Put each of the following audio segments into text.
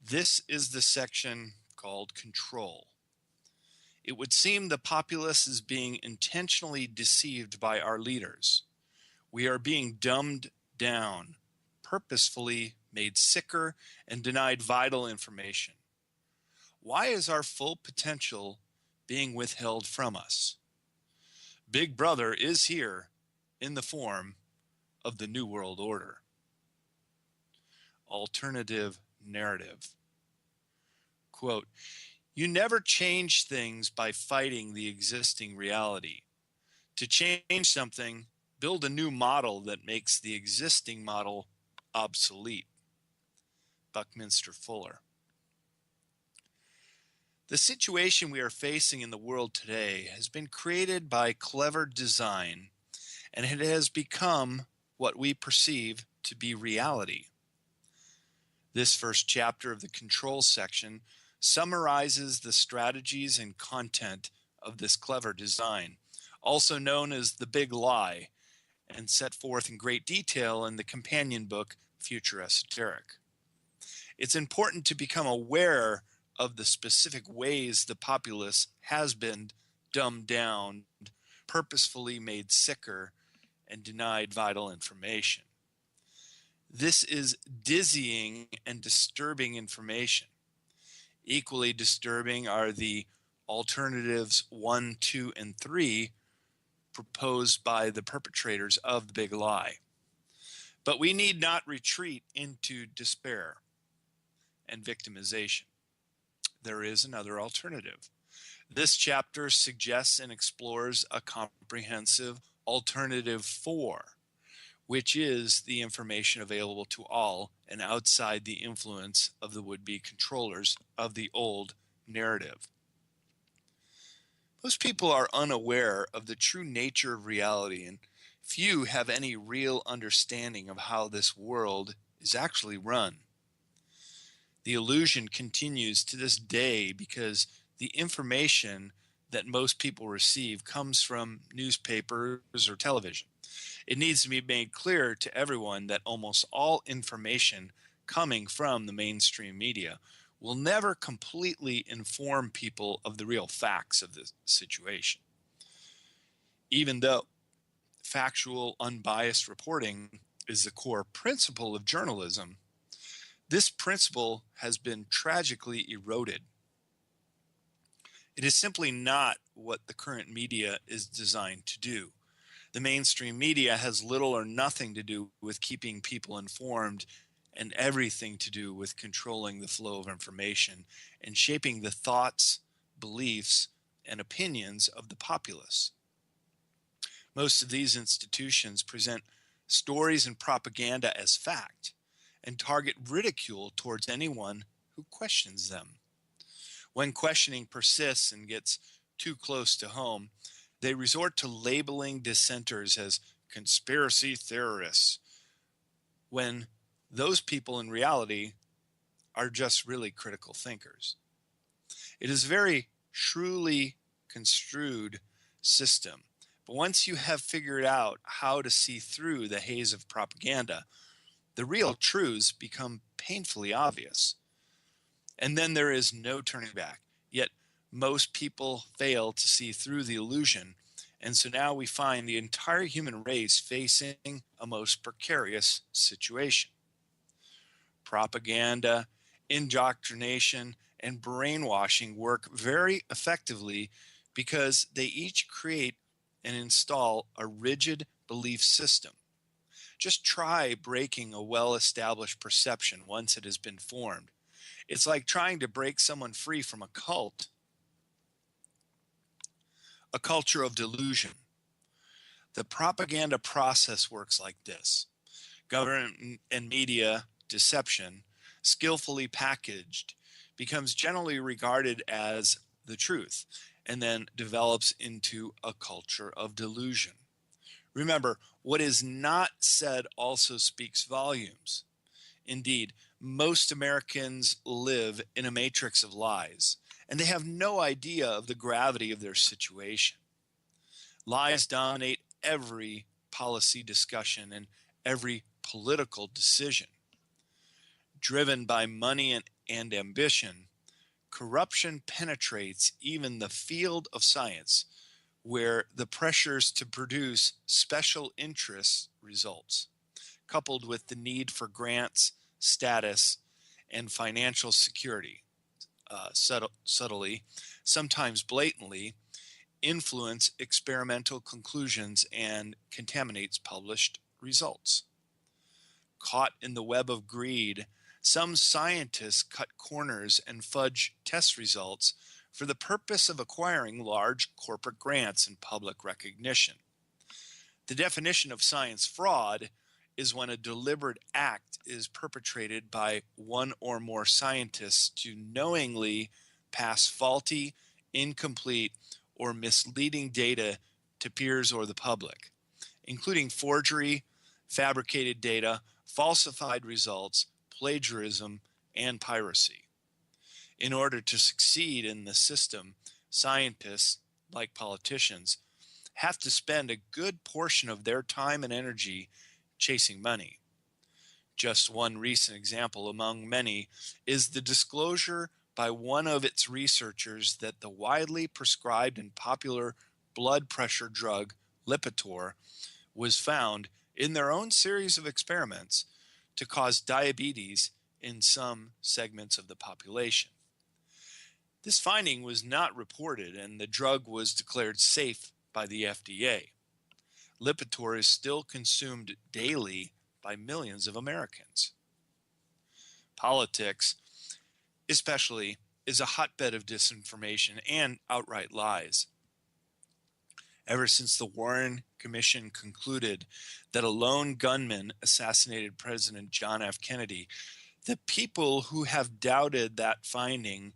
This is the section called Control. It would seem the populace is being intentionally deceived by our leaders. We are being dumbed down, purposefully made sicker, and denied vital information. Why is our full potential being withheld from us? Big Brother is here in the form of the New World Order. Alternative narrative. Quote, "You never change things by fighting the existing reality. To change something, build a new model that makes the existing model obsolete." Buckminster Fuller. The situation we are facing in the world today has been created by clever design, and it has become what we perceive to be reality. This first chapter of the Control section summarizes the strategies and content of this clever design, also known as the Big Lie, and set forth in great detail in the companion book, Future Esoteric. It's important to become aware of the specific ways the populace has been dumbed down, purposefully made sicker, and denied vital information. This is dizzying and disturbing information. Equally disturbing are the alternatives 1, 2, and 3 proposed by the perpetrators of the Big Lie. But we need not retreat into despair and victimization. There is another alternative. This chapter suggests and explores a comprehensive alternative 4, which is the information available to all and outside the influence of the would-be controllers of the old narrative. Most people are unaware of the true nature of reality, and few have any real understanding of how this world is actually run. The illusion continues to this day because the information that most people receive comes from newspapers or television. It needs to be made clear to everyone that almost all information coming from the mainstream media will never completely inform people of the real facts of the situation. Even though factual, unbiased reporting is the core principle of journalism, this principle has been tragically eroded. It is simply not what the current media is designed to do. The mainstream media has little or nothing to do with keeping people informed and everything to do with controlling the flow of information and shaping the thoughts, beliefs, and opinions of the populace. Most of these institutions present stories and propaganda as fact and target ridicule towards anyone who questions them. When questioning persists and gets too close to home, they resort to labeling dissenters as conspiracy theorists, when those people in reality are just really critical thinkers. It is a very shrewdly construed system, but once you have figured out how to see through the haze of propaganda, the real truths become painfully obvious. And then there is no turning back. Yet most people fail to see through the illusion, and so now we find the entire human race facing a most precarious situation. Propaganda, indoctrination, and brainwashing work very effectively because they each create and install a rigid belief system. Just try breaking a well-established perception once it has been formed. It's like trying to break someone free from a cult, a culture of delusion. The propaganda process works like this. Government and media deception, skillfully packaged, becomes generally regarded as the truth and then develops into a culture of delusion. Remember, what is not said also speaks volumes. Indeed, most Americans live in a matrix of lies, and they have no idea of the gravity of their situation. Lies dominate every policy discussion and every political decision. Driven by money and and ambition, corruption penetrates even the field of science, where the pressures to produce special interests results, coupled with the need for grants, status, and financial security, subtly, sometimes blatantly, influence experimental conclusions and contaminates published results. Caught in the web of greed, some scientists cut corners and fudge test results for the purpose of acquiring large corporate grants and public recognition. The definition of science fraud is when a deliberate act is perpetrated by one or more scientists to knowingly pass faulty, incomplete, or misleading data to peers or the public, including forgery, fabricated data, falsified results, plagiarism, and piracy. In order to succeed in the system, scientists, like politicians, have to spend a good portion of their time and energy chasing money. Just one recent example among many is the disclosure by one of its researchers that the widely prescribed and popular blood pressure drug Lipitor was found in their own series of experiments to cause diabetes in some segments of the population. This finding was not reported, and the drug was declared safe by the FDA. Lipitor is still consumed daily by millions of Americans. Politics, especially, is a hotbed of disinformation and outright lies. Ever since the Warren Commission concluded that a lone gunman assassinated President John F. Kennedy, the people who have doubted that finding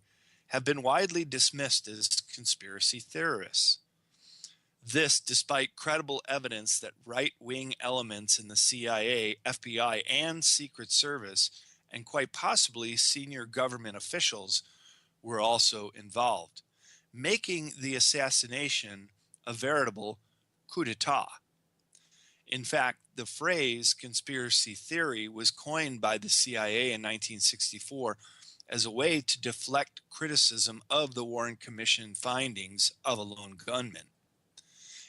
have been widely dismissed as conspiracy theorists. This despite credible evidence that right-wing elements in the CIA, FBI, and Secret Service, and quite possibly senior government officials, were also involved, making the assassination a veritable coup d'etat. In fact, the phrase conspiracy theory was coined by the CIA in 1964 as a way to deflect criticism of the Warren Commission findings of a lone gunman.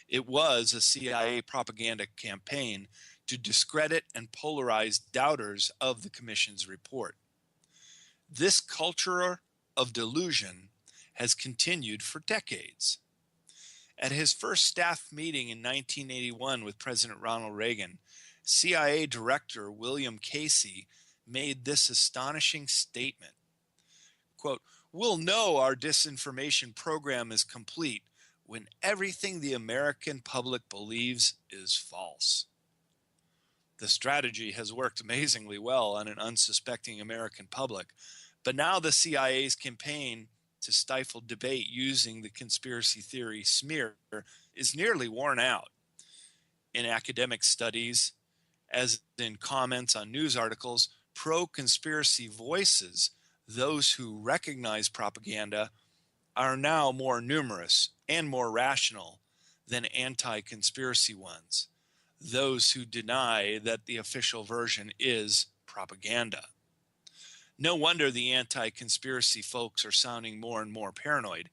It was a CIA propaganda campaign to discredit and polarize doubters of the Commission's report. This culture of delusion has continued for decades. At his first staff meeting in 1981 with President Ronald Reagan, CIA Director William Casey made this astonishing statement, quote, "We'll know our disinformation program is complete when everything the American public believes is false." The strategy has worked amazingly well on an unsuspecting American public, but now the CIA's campaign to stifle debate using the conspiracy theory smear is nearly worn out. In academic studies, as in comments on news articles, pro-conspiracy voices, those who recognize propaganda, are now more numerous and more rational than anti-conspiracy ones, those who deny that the official version is propaganda. No wonder the anti-conspiracy folks are sounding more and more paranoid.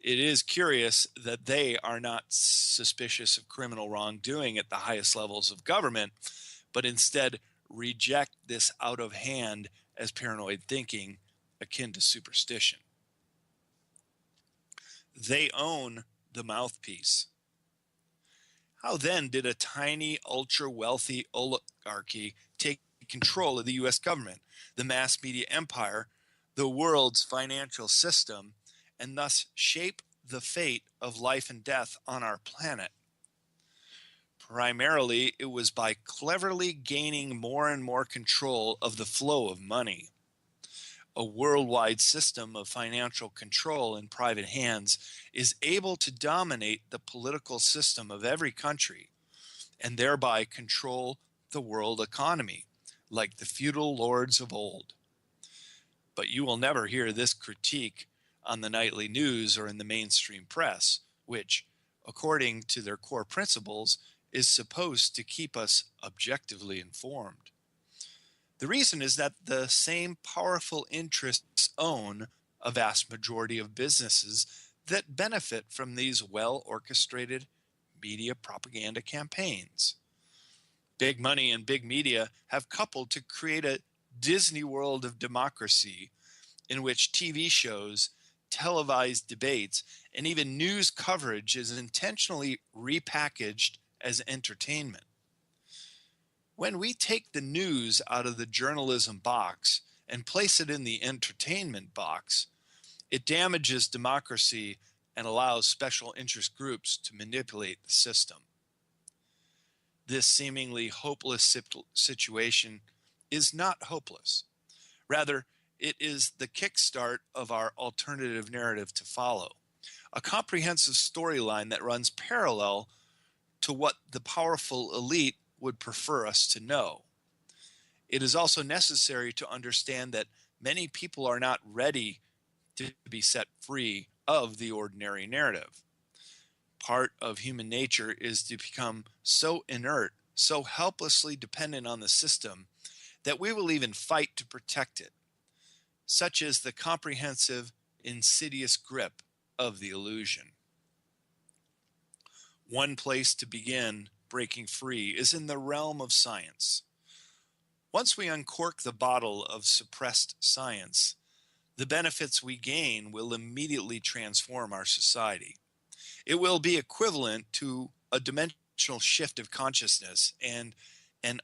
It is curious that they are not suspicious of criminal wrongdoing at the highest levels of government, but instead reject this out of hand as paranoid thinking akin to superstition. They own the mouthpiece. How then did a tiny, ultra-wealthy oligarchy take control of the U.S. government, the mass media empire, the world's financial system, and thus shape the fate of life and death on our planet? Primarily, it was by cleverly gaining more and more control of the flow of money. A worldwide system of financial control in private hands is able to dominate the political system of every country and thereby control the world economy, like the feudal lords of old. But you will never hear this critique on the nightly news or in the mainstream press, which, according to their core principles, is supposed to keep us objectively informed. The reason is that the same powerful interests own a vast majority of businesses that benefit from these well orchestrated media propaganda campaigns. Big money and big media have coupled to create a Disney world of democracy in which TV shows, televised debates, and even news coverage is intentionally repackaged as entertainment. When we take the news out of the journalism box and place it in the entertainment box, it damages democracy and allows special interest groups to manipulate the system. This seemingly hopeless situation is not hopeless. Rather, it is the kickstart of our alternative narrative to follow, a comprehensive storyline that runs parallel to what the powerful elite would prefer us to know. It is also necessary to understand that many people are not ready to be set free of the ordinary narrative. Part of human nature is to become so inert, so helplessly dependent on the system, that we will even fight to protect it. Such is the comprehensive, insidious grip of the illusion. One place to begin breaking free is in the realm of science. Once we uncork the bottle of suppressed science, the benefits we gain will immediately transform our society. It will be equivalent to a dimensional shift of consciousness and an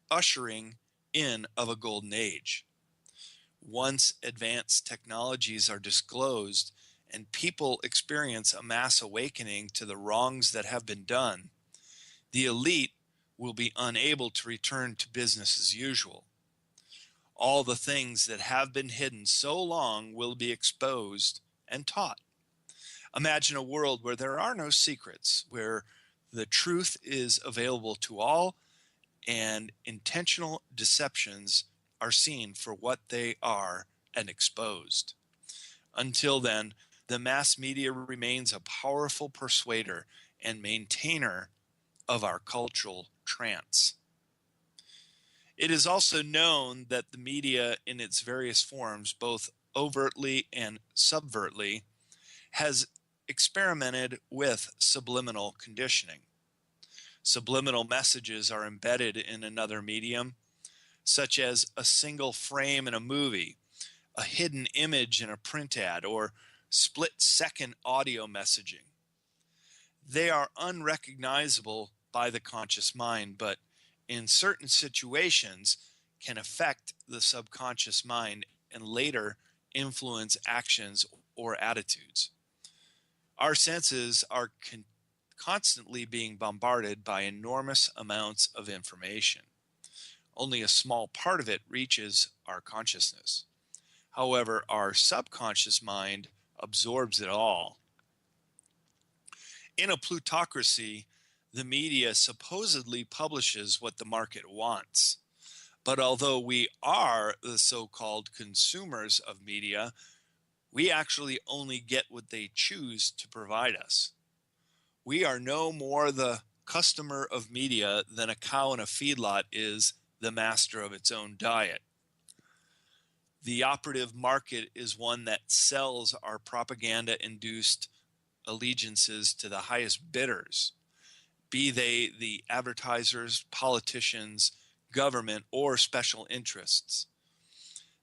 ushering in of a golden age. Once advanced technologies are disclosed and people experience a mass awakening to the wrongs that have been done, the elite will be unable to return to business as usual. All the things that have been hidden so long will be exposed and taught. Imagine a world where there are no secrets, where the truth is available to all and intentional deceptions are seen for what they are and exposed. Until then, the mass media remains a powerful persuader and maintainer of our cultural trance. It is also known that the media in its various forms, both overtly and subvertly, has experimented with subliminal conditioning. Subliminal messages are embedded in another medium, such as a single frame in a movie, a hidden image in a print ad, or split-second audio messaging. They are unrecognizable by the conscious mind, but in certain situations can affect the subconscious mind and later influence actions or attitudes. Our senses are constantly being bombarded by enormous amounts of information. Only a small part of it reaches our consciousness. However, our subconscious mind absorbs it all. In a plutocracy, the media supposedly publishes what the market wants. But although we are the so-called consumers of media, we actually only get what they choose to provide us. We are no more the customer of media than a cow in a feedlot is the master of its own diet. The operative market is one that sells our propaganda-induced allegiances to the highest bidders, be they the advertisers, politicians, government, or special interests.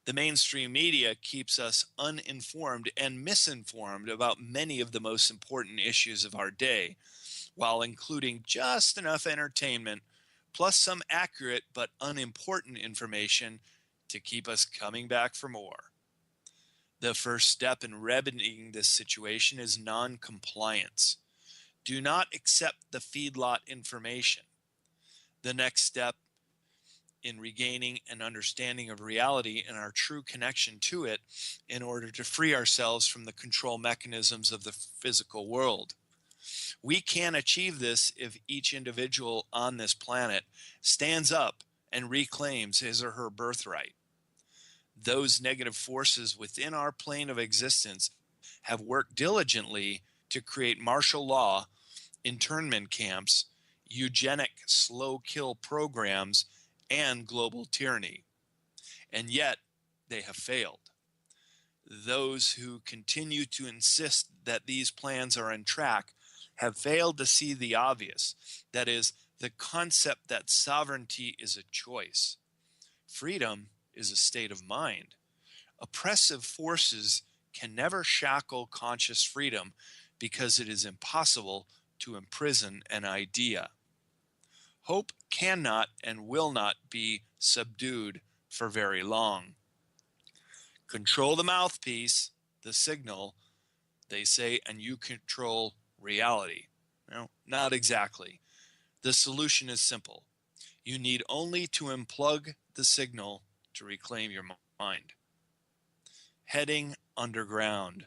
The mainstream media keeps us uninformed and misinformed about many of the most important issues of our day, while including just enough entertainment, plus some accurate but unimportant information to keep us coming back for more. The first step in remedying this situation is non-compliance. Do not accept the feedlot information. The next step in regaining an understanding of reality and our true connection to it in order to free ourselves from the control mechanisms of the physical world. We can achieve this if each individual on this planet stands up and reclaims his or her birthright. Those negative forces within our plane of existence have worked diligently to create martial law, internment camps, eugenic slow kill programs, and global tyranny. and yet they have failed. Those who continue to insist that these plans are on track have failed to see the obvious, that is, the concept that sovereignty is a choice. Freedom is a state of mind. Oppressive forces can never shackle conscious freedom because it is impossible to imprison an idea. Hope cannot and will not be subdued for very long. Control the mouthpiece, the signal, they say, and you control reality. No, not exactly. The solution is simple. You need only to unplug the signal to reclaim your mind. Heading underground.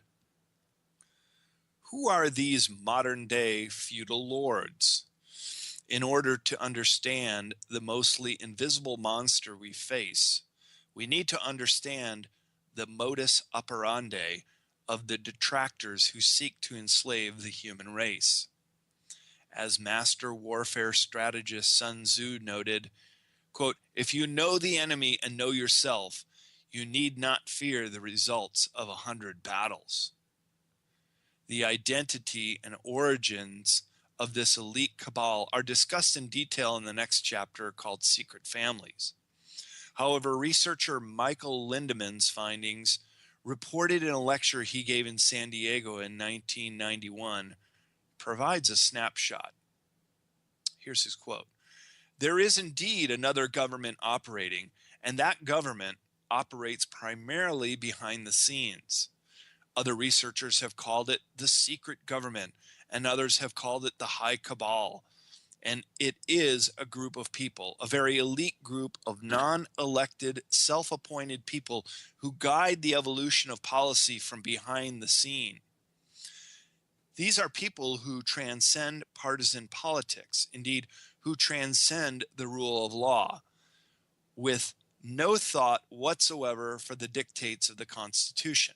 Who are these modern-day feudal lords? In order to understand the mostly invisible monster we face, we need to understand the modus operandi of the detractors who seek to enslave the human race. As master warfare strategist Sun Tzu noted, quote, "If you know the enemy and know yourself, you need not fear the results of 100 battles." The identity and origins of this elite cabal are discussed in detail in the next chapter called Secret Families. However, researcher Michael Lindemann's findings, reported in a lecture he gave in San Diego in 1991, provides a snapshot. Here's his quote. "There is indeed another government operating, and that government operates primarily behind the scenes. Other researchers have called it the secret government, and others have called it the high cabal. And it is a group of people, a very elite group of non-elected, self-appointed people who guide the evolution of policy from behind the scene. These are people who transcend partisan politics, indeed, who transcend the rule of law, with no thought whatsoever for the dictates of the Constitution.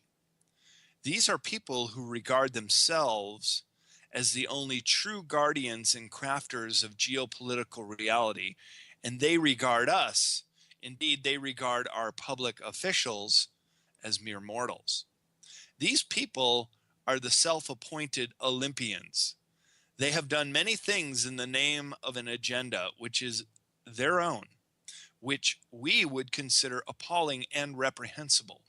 These are people who regard themselves as the only true guardians and crafters of geopolitical reality, and they regard us, indeed, they regard our public officials as mere mortals. These people are the self-appointed Olympians. They have done many things in the name of an agenda which is their own, which we would consider appalling and reprehensible.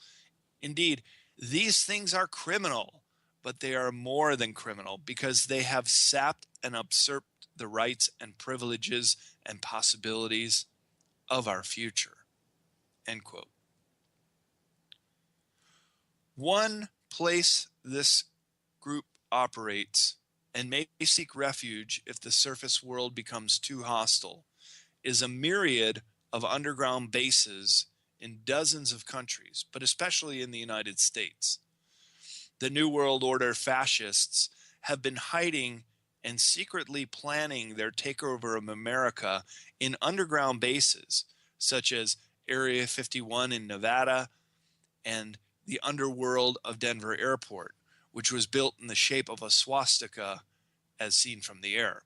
Indeed, these things are criminal, but they are more than criminal because they have sapped and usurped the rights and privileges and possibilities of our future." End quote. One place this group operates and may seek refuge if the surface world becomes too hostile is a myriad of underground bases in dozens of countries, but especially in the United States. The New World Order fascists have been hiding and secretly planning their takeover of America in underground bases, such as Area 51 in Nevada and the underworld of Denver Airport, which was built in the shape of a swastika as seen from the air.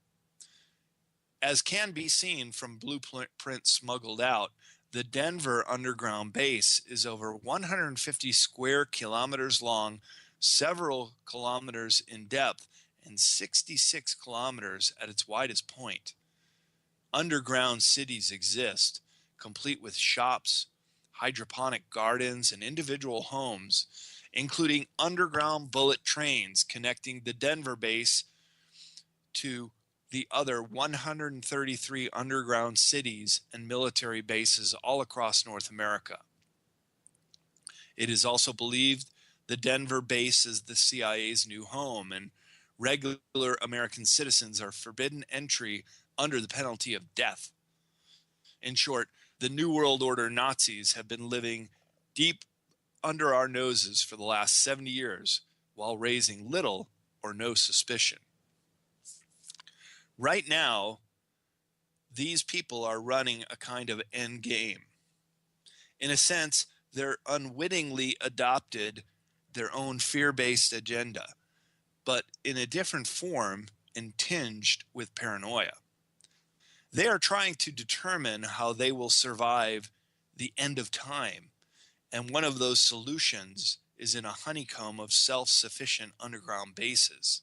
As can be seen from blueprints smuggled out, the Denver underground base is over 150 square kilometers long, several kilometers in depth, and 66 kilometers at its widest point. Underground cities exist, complete with shops, hydroponic gardens, and individual homes, including underground bullet trains connecting the Denver base to the other 133 underground cities and military bases all across North America. It is also believed the Denver base is the CIA's new home, and regular American citizens are forbidden entry under the penalty of death. In short, the New World Order Nazis have been living deep under our noses for the last 70 years while raising little or no suspicion. Right now, these people are running a kind of end game. In a sense, they're unwittingly adopted their own fear-based agenda, but in a different form and tinged with paranoia. They are trying to determine how they will survive the end of time. And one of those solutions is in a honeycomb of self-sufficient underground bases.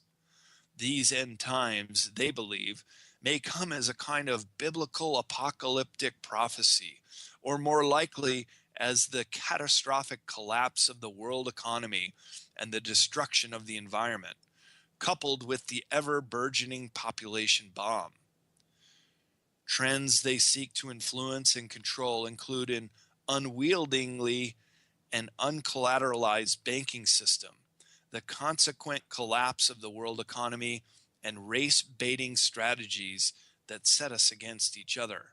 These end times, they believe, may come as a kind of biblical apocalyptic prophecy, or more likely as the catastrophic collapse of the world economy and the destruction of the environment, coupled with the ever burgeoning population bomb. Trends they seek to influence and control include an unwieldingly and uncollateralized banking system, the consequent collapse of the world economy, and race-baiting strategies that set us against each other.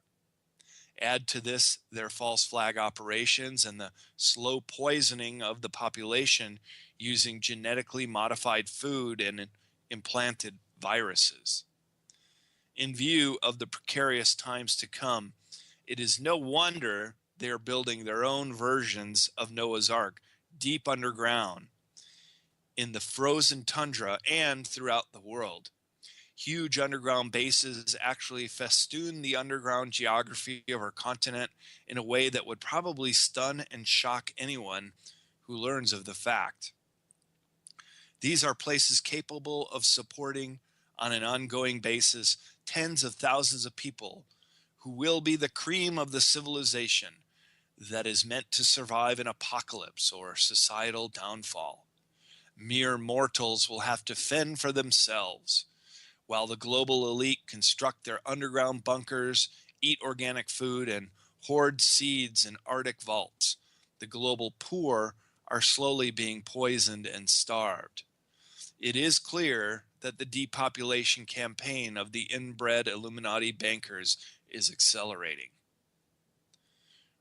Add to this their false flag operations and the slow poisoning of the population using genetically modified food and implanted viruses. In view of the precarious times to come, it is no wonder they are building their own versions of Noah's Ark deep underground in the frozen tundra and throughout the world. Huge underground bases actually festoon the underground geography of our continent in a way that would probably stun and shock anyone who learns of the fact. These are places capable of supporting on an ongoing basis tens of thousands of people who will be the cream of the civilization that is meant to survive an apocalypse or societal downfall. Mere mortals will have to fend for themselves, while the global elite construct their underground bunkers, eat organic food, and hoard seeds in Arctic vaults. The global poor are slowly being poisoned and starved. It is clear that the depopulation campaign of the inbred Illuminati bankers is accelerating.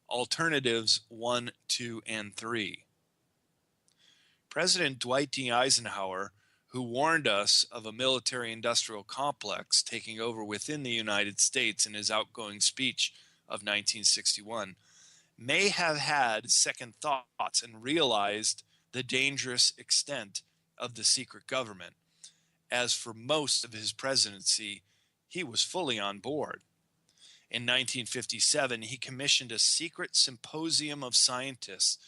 Alternatives 1, 2, and 3. President Dwight D. Eisenhower, who warned us of a military-industrial complex taking over within the United States in his outgoing speech of 1961, may have had second thoughts and realized the dangerous extent of the secret government. As for most of his presidency, he was fully on board. In 1957, he commissioned a secret symposium of scientists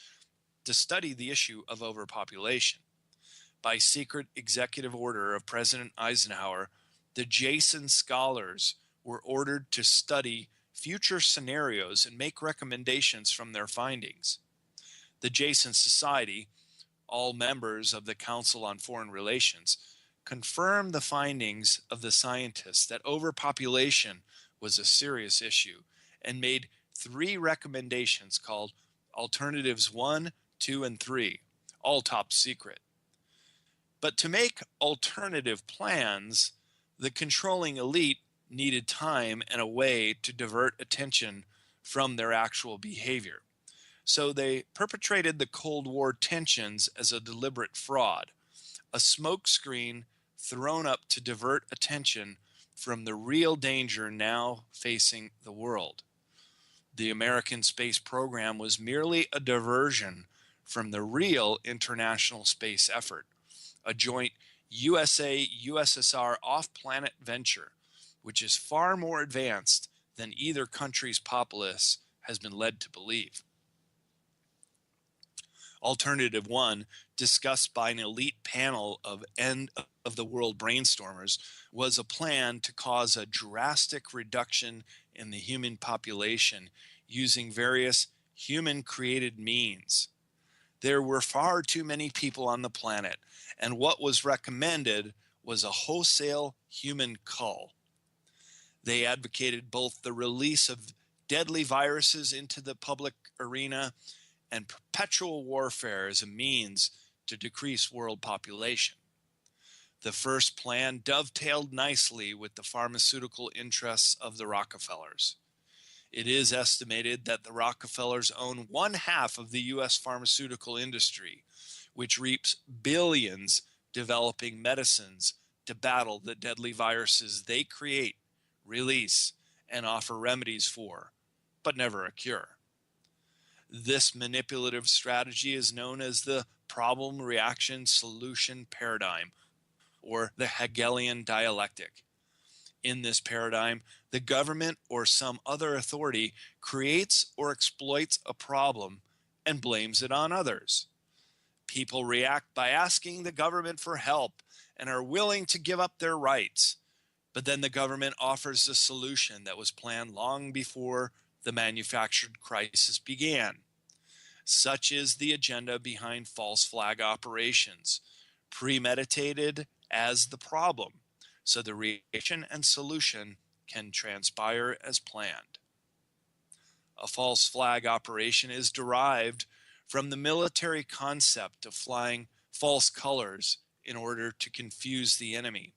to study the issue of overpopulation. By secret executive order of President Eisenhower, the Jason scholars were ordered to study future scenarios and make recommendations from their findings. The Jason Society, all members of the Council on Foreign Relations, confirmed the findings of the scientists that overpopulation was a serious issue and made 3 recommendations called Alternatives 1, 2, and 3, all top secret. But to make alternative plans, the controlling elite needed time and a way to divert attention from their actual behavior. So they perpetrated the Cold War tensions as a deliberate fraud, a smokescreen thrown up to divert attention from the real danger now facing the world. The American space program was merely a diversion from the real international space effort, a joint USA-USSR off-planet venture, which is far more advanced than either country's populace has been led to believe. Alternative 1, discussed by an elite panel of end-of-the-world brainstormers, was a plan to cause a drastic reduction in the human population using various human-created means. There were far too many people on the planet, and what was recommended was a wholesale human cull. They advocated both the release of deadly viruses into the public arena and perpetual warfare as a means to decrease world population. The first plan dovetailed nicely with the pharmaceutical interests of the Rockefellers. It is estimated that the Rockefellers own 1/2 of the U.S. pharmaceutical industry, which reaps billions developing medicines to battle the deadly viruses they create, release, and offer remedies for, but never a cure. This manipulative strategy is known as the problem reaction solution paradigm, or the Hegelian dialectic. In this paradigm, the government or some other authority creates or exploits a problem and blames it on others. People react by asking the government for help and are willing to give up their rights. But then the government offers a solution that was planned long before the manufactured crisis began. Such is the agenda behind false flag operations, premeditated as the problem, so the reaction and solution can transpire as planned. A false flag operation is derived from the military concept of flying false colors in order to confuse the enemy.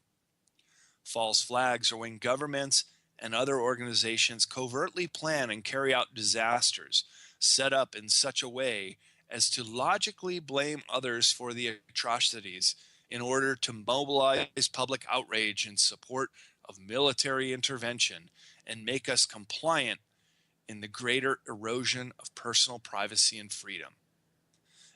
False flags are when governments and other organizations covertly plan and carry out disasters set up in such a way as to logically blame others for the atrocities in order to mobilize public outrage in support of military intervention and make us compliant in the greater erosion of personal privacy and freedom.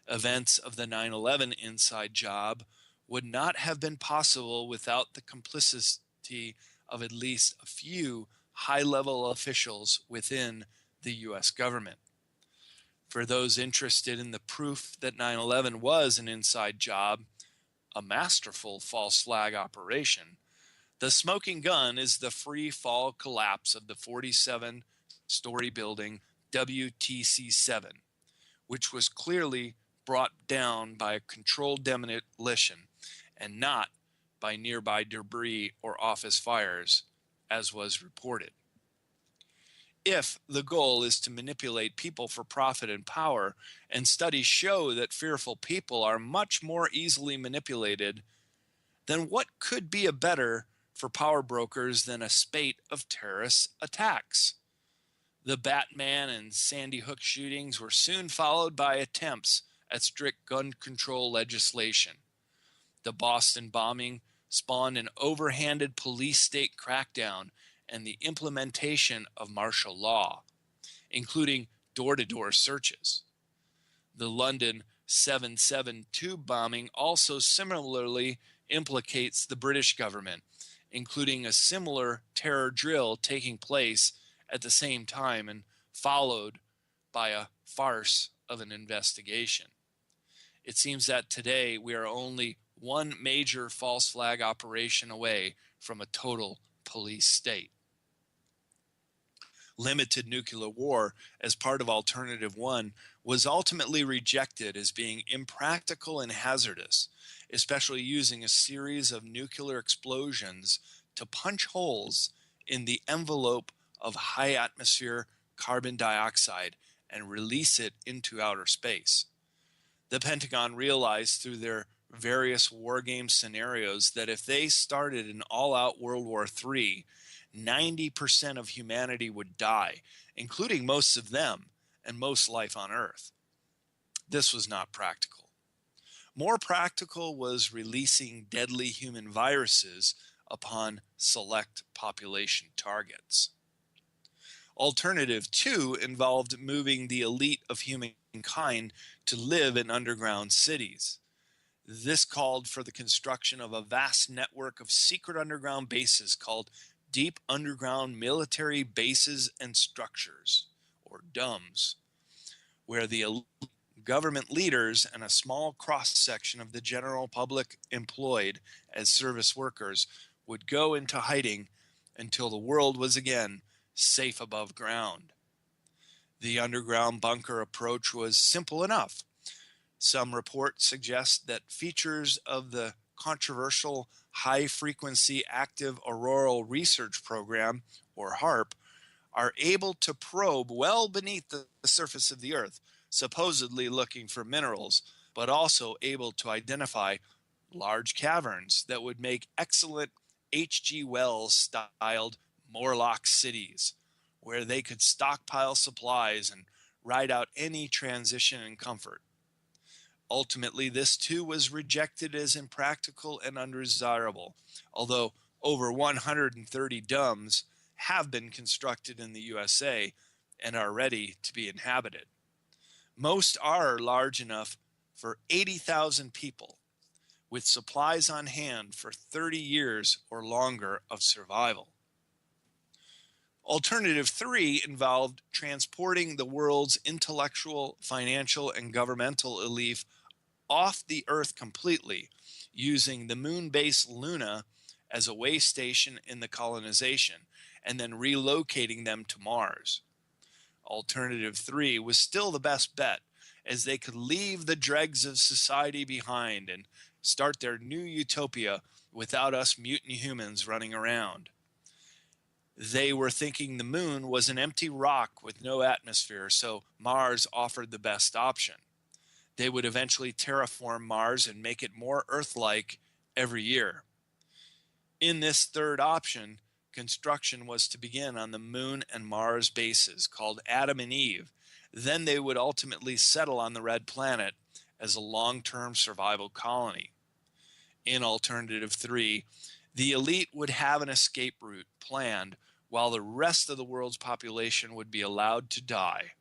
Events of the 9/11 inside job would not have been possible without the complicity of at least a few high-level officials within the U.S. government. For those interested in the proof that 9/11 was an inside job, a masterful false flag operation, the smoking gun is the free fall collapse of the 47-story building WTC 7, which was clearly brought down by a controlled demolition and not by nearby debris or office fires, as was reported. If the goal is to manipulate people for profit and power, and studies show that fearful people are much more easily manipulated, then what could be a better for power brokers than a spate of terrorist attacks? The Batman and Sandy Hook shootings were soon followed by attempts at strict gun control legislation. The Boston bombing spawned an overhanded police state crackdown and the implementation of martial law, including door-to-door searches. The London 772 bombing also similarly implicates the British government, including a similar terror drill taking place at the same time and followed by a farce of an investigation. It seems that today we are only one major false flag operation away from a total police state. Limited nuclear war as part of Alternative 1 was ultimately rejected as being impractical and hazardous, especially using a series of nuclear explosions to punch holes in the envelope of high atmosphere carbon dioxide and release it into outer space. The Pentagon realized through their various war game scenarios that if they started an all-out World War III, 90% of humanity would die, including most of them and most life on Earth. This was not practical. More practical was releasing deadly human viruses upon select population targets. Alternative 2 involved moving the elite of humankind to live in underground cities. This called for the construction of a vast network of secret underground bases called Deep Underground Military Bases and Structures, or DUMBs, where the government leaders and a small cross-section of the general public employed as service workers would go into hiding until the world was again safe above ground. The underground bunker approach was simple enough. Some reports suggest that features of the controversial High-Frequency Active Auroral Research Program, or HARP, are able to probe well beneath the surface of the Earth, supposedly looking for minerals, but also able to identify large caverns that would make excellent H.G. Wells-styled Morlock cities, where they could stockpile supplies and ride out any transition in comfort. Ultimately, this too was rejected as impractical and undesirable, although over 130 DUMBs have been constructed in the USA and are ready to be inhabited. Most are large enough for 80,000 people, with supplies on hand for 30 years or longer of survival. Alternative 3 involved transporting the world's intellectual, financial, and governmental elite off the Earth completely, using the moon base Luna as a way station in the colonization, and then relocating them to Mars. Alternative 3 was still the best bet, as they could leave the dregs of society behind and start their new utopia without us mutant humans running around. They were thinking the moon was an empty rock with no atmosphere, so Mars offered the best option. They would eventually terraform Mars and make it more Earth-like every year. In this third option, construction was to begin on the Moon and Mars bases called Adam and Eve. Then they would ultimately settle on the Red Planet as a long-term survival colony. In Alternative 3, the elite would have an escape route planned while the rest of the world's population would be allowed to die.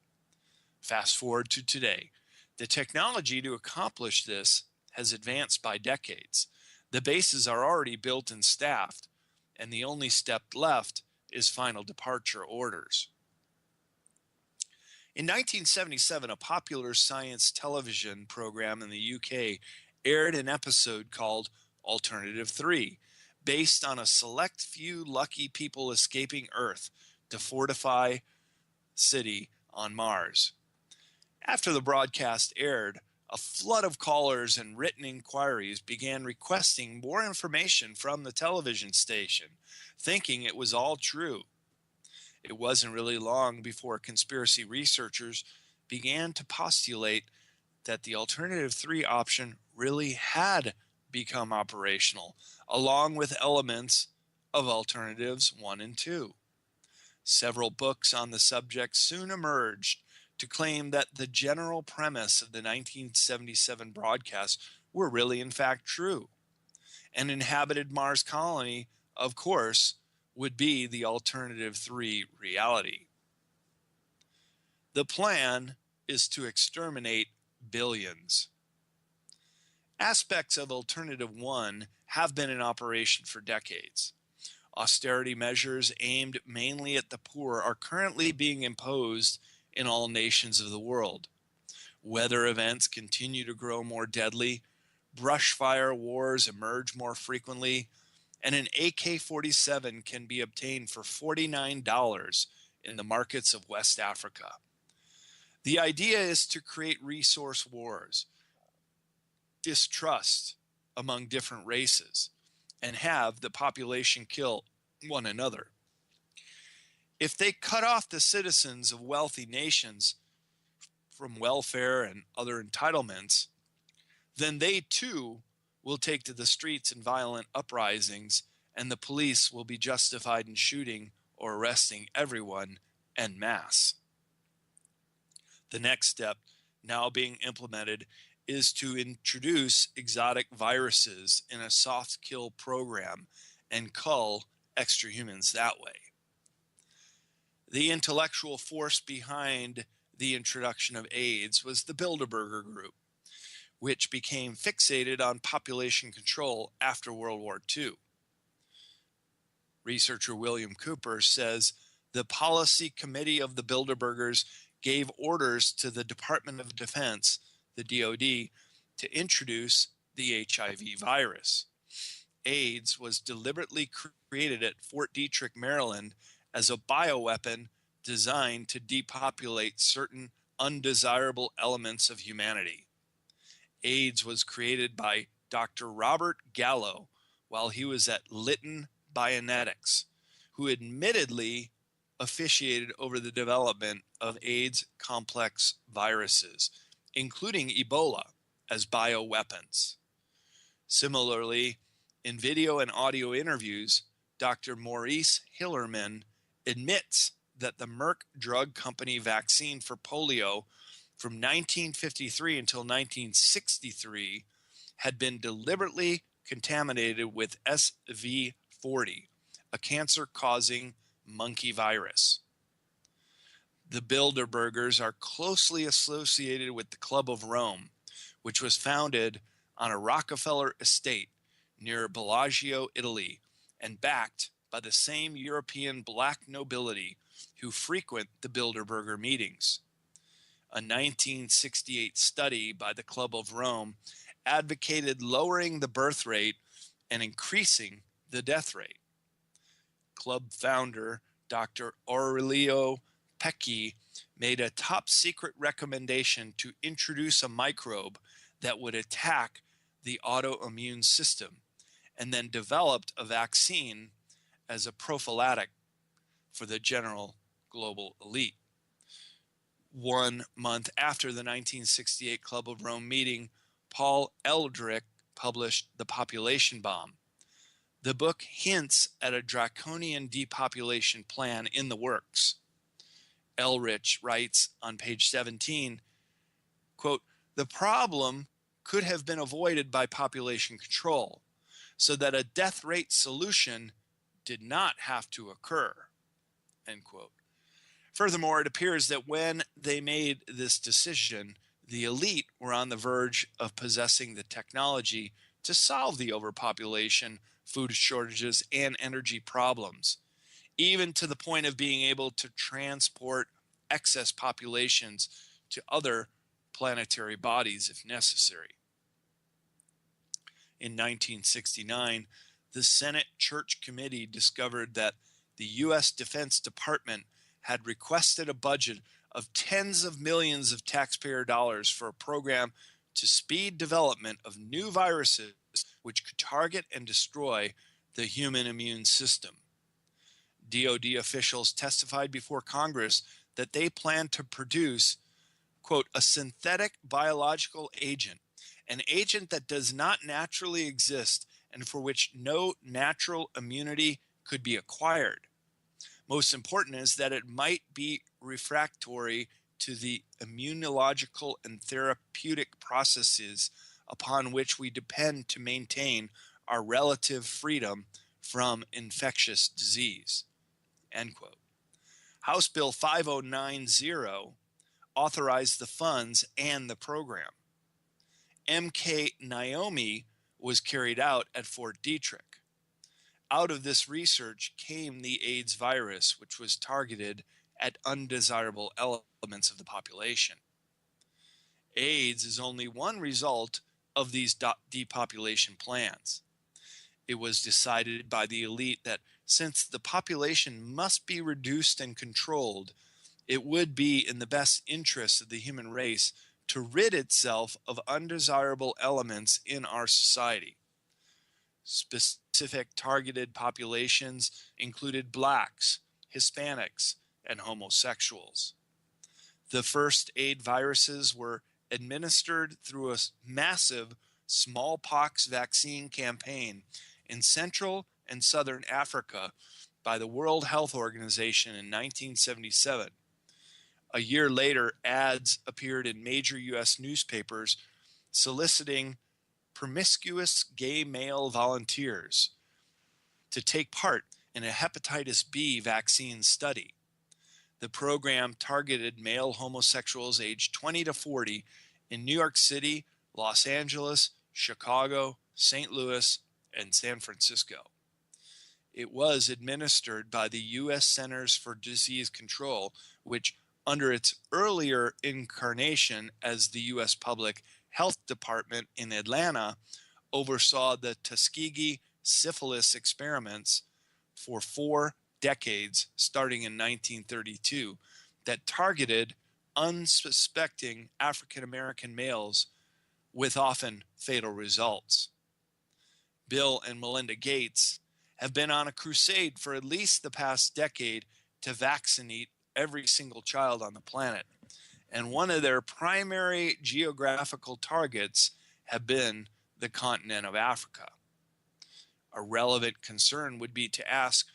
Fast forward to today. The technology to accomplish this has advanced by decades. The bases are already built and staffed, and the only step left is final departure orders. In 1977, a popular science television program in the UK aired an episode called Alternative 3, based on a select few lucky people escaping Earth to fortify city on Mars. After the broadcast aired, a flood of callers and written inquiries began requesting more information from the television station, thinking it was all true. It wasn't really long before conspiracy researchers began to postulate that the Alternative 3 option really had become operational, along with elements of Alternatives 1 and 2. Several books on the subject soon emerged to claim that the general premise of the 1977 broadcast were really in fact true. An inhabited Mars colony, of course, would be the Alternative 3 reality. The plan is to exterminate billions. Aspects of Alternative 1 have been in operation for decades. Austerity measures aimed mainly at the poor are currently being imposed in all nations of the world. Weather events continue to grow more deadly, brush fire wars emerge more frequently, and an AK-47 can be obtained for $49 in the markets of West Africa. The idea is to create resource wars, distrust among different races, and have the population kill one another. If they cut off the citizens of wealthy nations from welfare and other entitlements, then they too will take to the streets in violent uprisings, and the police will be justified in shooting or arresting everyone en masse. The next step now being implemented is to introduce exotic viruses in a soft kill program and cull extra humans that way. The intellectual force behind the introduction of AIDS was the Bilderberger Group, which became fixated on population control after World War II. Researcher William Cooper says the policy committee of the Bilderbergers gave orders to the Department of Defense, the DoD, to introduce the HIV virus. AIDS was deliberately created at Fort Detrick, Maryland, as a bioweapon designed to depopulate certain undesirable elements of humanity. AIDS was created by Dr. Robert Gallo while he was at Lytton Bionetics, who admittedly officiated over the development of AIDS complex viruses, including Ebola, as bioweapons. Similarly, in video and audio interviews, Dr. Maurice Hillerman admits that the Merck Drug Company vaccine for polio from 1953 until 1963 had been deliberately contaminated with SV40, a cancer-causing monkey virus. The Bilderbergers are closely associated with the Club of Rome, which was founded on a Rockefeller estate near Bellagio, Italy, and backed by the same European black nobility who frequent the Bilderberger meetings. A 1968 study by the Club of Rome advocated lowering the birth rate and increasing the death rate. Club founder Dr. Aurelio Pecci made a top secret recommendation to introduce a microbe that would attack the autoimmune system, and then developed a vaccine as a prophylactic for the general global elite. 1 month after the 1968 Club of Rome meeting, Paul Eldrick published The Population Bomb. The book hints at a draconian depopulation plan in the works. Eldritch writes on page 17, quote, "The problem could have been avoided by population control, so that a death rate solution did not have to occur," end quote. Furthermore, it appears that when they made this decision, the elite were on the verge of possessing the technology to solve the overpopulation, food shortages, and energy problems, even to the point of being able to transport excess populations to other planetary bodies if necessary. In 1969, the Senate Church Committee discovered that the U.S. Defense Department had requested a budget of tens of millions of taxpayer dollars for a program to speed development of new viruses which could target and destroy the human immune system. DoD officials testified before Congress that they planned to produce, quote, "a synthetic biological agent, an agent that does not naturally exist and for which no natural immunity could be acquired. Most important is that it might be refractory to the immunological and therapeutic processes upon which we depend to maintain our relative freedom from infectious disease," end quote. House Bill 5090 authorized the funds and the program. MK Naomi was carried out at Fort Detrick. Out of this research came the AIDS virus, which was targeted at undesirable elements of the population. AIDS is only one result of these depopulation plans. It was decided by the elite that since the population must be reduced and controlled, it would be in the best interest of the human race to rid itself of undesirable elements in our society. Specific targeted populations included blacks, Hispanics, and homosexuals. The first AIDS viruses were administered through a massive smallpox vaccine campaign in Central and Southern Africa by the World Health Organization in 1977. A year later, ads appeared in major U.S. newspapers soliciting promiscuous gay male volunteers to take part in a hepatitis B vaccine study. The program targeted male homosexuals aged 20 to 40 in New York City, Los Angeles, Chicago, St. Louis, and San Francisco. It was administered by the U.S. Centers for Disease Control, which, under its earlier incarnation as the U.S. Public Health Department in Atlanta, oversaw the Tuskegee syphilis experiments for 4 decades, starting in 1932, that targeted unsuspecting African American males with often fatal results. Bill and Melinda Gates have been on a crusade for at least the past decade to vaccinate every single child on the planet, and one of their primary geographical targets have been the continent of Africa. A relevant concern would be to ask,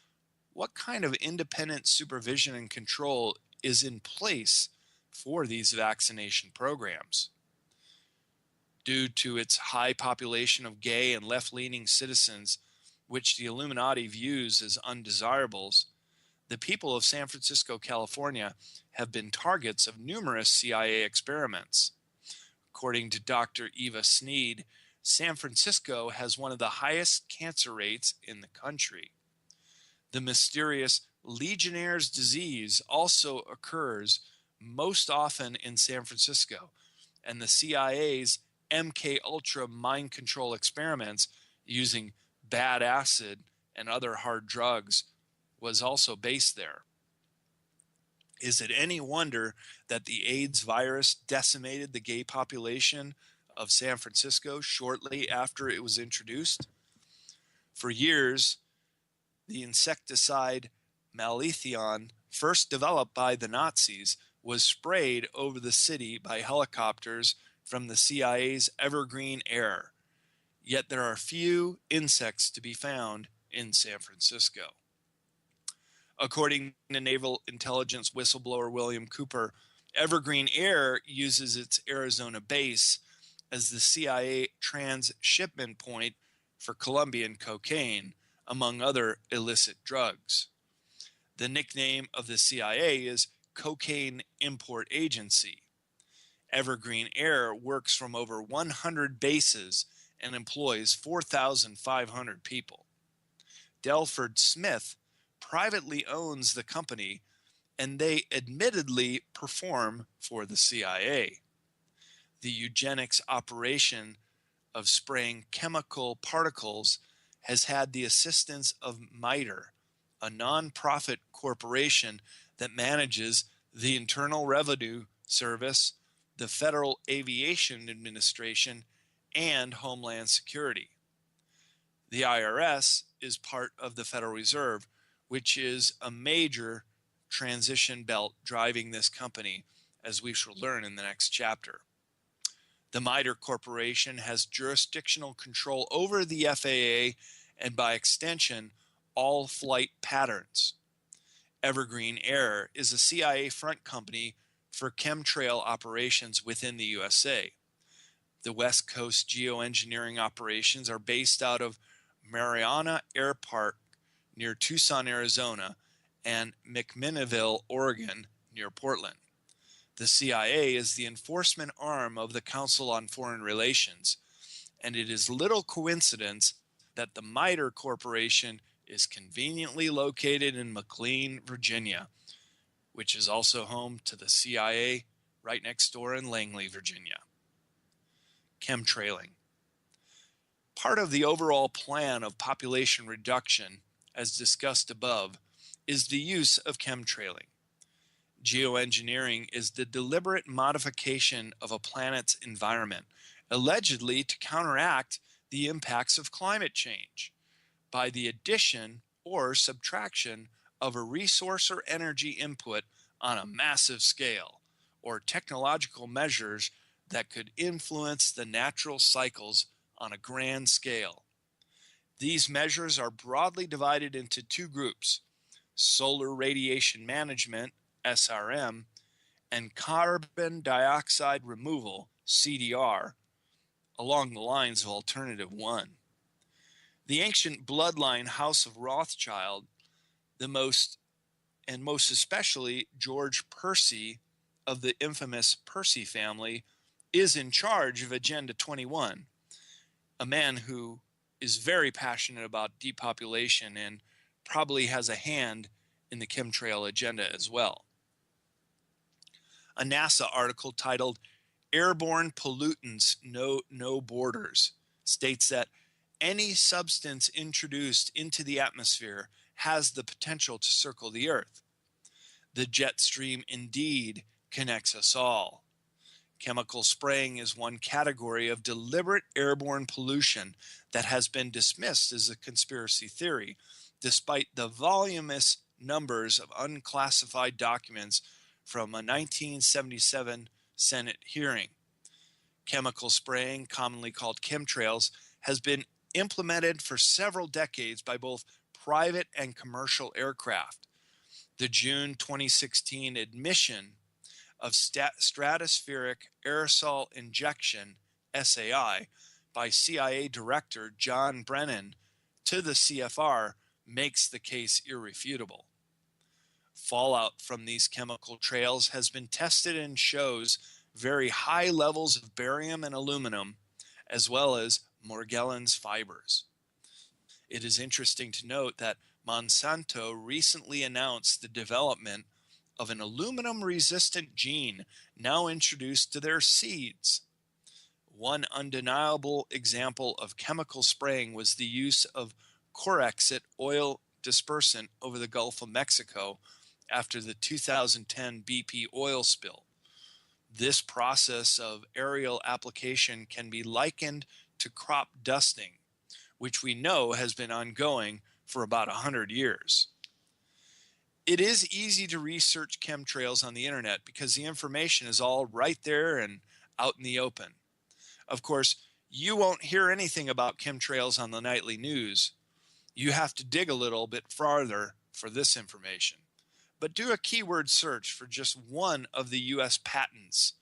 what kind of independent supervision and control is in place for these vaccination programs? Due to its high population of gay and left-leaning citizens, which the Illuminati views as undesirables, the people of San Francisco, California, have been targets of numerous CIA experiments. According to Dr. Eva Sneed, San Francisco has one of the highest cancer rates in the country. The mysterious Legionnaire's disease also occurs most often in San Francisco, and the CIA's MK Ultra mind control experiments using bad acid and other hard drugs was also based there. Is it any wonder that the AIDS virus decimated the gay population of San Francisco shortly after it was introduced? For years, the insecticide malathion, first developed by the Nazis, was sprayed over the city by helicopters from the CIA's Evergreen Air. Yet there are few insects to be found in San Francisco. According to Naval Intelligence whistleblower William Cooper, Evergreen Air uses its Arizona base as the CIA transshipment point for Colombian cocaine, among other illicit drugs. The nickname of the CIA is Cocaine Import Agency. Evergreen Air works from over 100 bases and employs 4,500 people. Delford Smith privately owns the company, and they admittedly perform for the CIA. The eugenics operation of spraying chemical particles has had the assistance of MITRE, a nonprofit corporation that manages the Internal Revenue Service, the Federal Aviation Administration, and Homeland Security. The IRS is part of the Federal Reserve, which is a major transition belt driving this company, as we shall learn in the next chapter. The MITRE Corporation has jurisdictional control over the FAA and, by extension, all flight patterns. Evergreen Air is a CIA front company for chemtrail operations within the USA. The West Coast geoengineering operations are based out of Mariana Air Park near Tucson, Arizona, and McMinnville, Oregon, near Portland. The CIA is the enforcement arm of the Council on Foreign Relations, and it is little coincidence that the MITRE Corporation is conveniently located in McLean, Virginia, which is also home to the CIA right next door in Langley, Virginia. Chemtrailing. Part of the overall plan of population reduction, as discussed above, is the use of chemtrailing. Geoengineering is the deliberate modification of a planet's environment, allegedly to counteract the impacts of climate change, by the addition or subtraction of a resource or energy input on a massive scale, or technological measures that could influence the natural cycles on a grand scale. These measures are broadly divided into two groups: solar radiation management, SRM, and carbon dioxide removal, CDR, along the lines of Alternative 1. The ancient bloodline House of Rothschild, most especially George Percy of the infamous Percy family, is in charge of Agenda 21, a man who is very passionate about depopulation and probably has a hand in the chemtrail agenda as well. A NASA article titled "Airborne Pollutants Know No Borders" states that any substance introduced into the atmosphere has the potential to circle the Earth. The jet stream indeed connects us all. Chemical spraying is one category of deliberate airborne pollution that has been dismissed as a conspiracy theory, despite the voluminous numbers of unclassified documents from a 1977 Senate hearing. Chemical spraying, commonly called chemtrails, has been implemented for several decades by both private and commercial aircraft. The June 2016 admission of stratospheric aerosol injection, SAI, by CIA Director John Brennan to the CFR makes the case irrefutable. Fallout from these chemical trails has been tested and shows very high levels of barium and aluminum, as well as Morgellons fibers. It is interesting to note that Monsanto recently announced the development of an aluminum-resistant gene now introduced to their seeds. One undeniable example of chemical spraying was the use of Corexit oil dispersant over the Gulf of Mexico after the 2010 BP oil spill. This process of aerial application can be likened to crop dusting, which we know has been ongoing for about 100 years. It is easy to research chemtrails on the internet because the information is all right there and out in the open. Of course, you won't hear anything about chemtrails on the nightly news. You have to dig a little bit farther for this information. But do a keyword search for just one of the U.S. patents,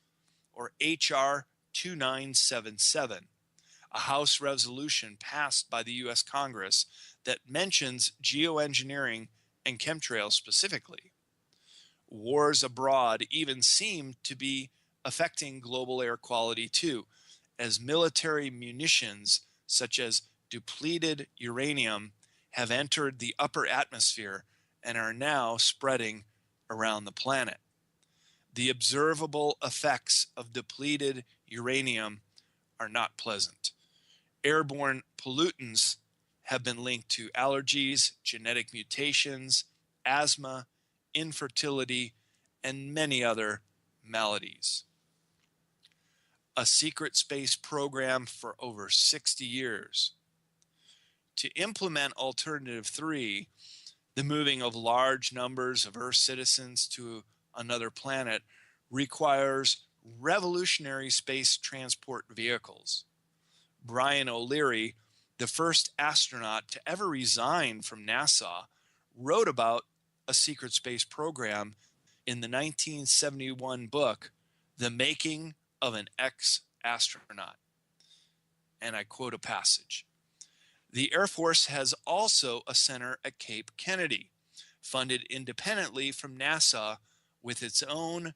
or H.R. 2977, a House resolution passed by the U.S. Congress that mentions geoengineering and chemtrails specifically. Wars abroad even seem to be affecting global air quality too, as military munitions such as depleted uranium have entered the upper atmosphere and are now spreading around the planet. The observable effects of depleted uranium are not pleasant. Airborne pollutants have been linked to allergies, genetic mutations, asthma, infertility, and many other maladies. A secret space program for over 60 years. To implement Alternative 3, the moving of large numbers of Earth citizens to another planet requires revolutionary space transport vehicles. Brian O'Leary, the first astronaut to ever resign from NASA, wrote about a secret space program in the 1971 book, The Making of an Ex-Astronaut. And I quote a passage. The Air Force has also a center at Cape Kennedy, funded independently from NASA with its own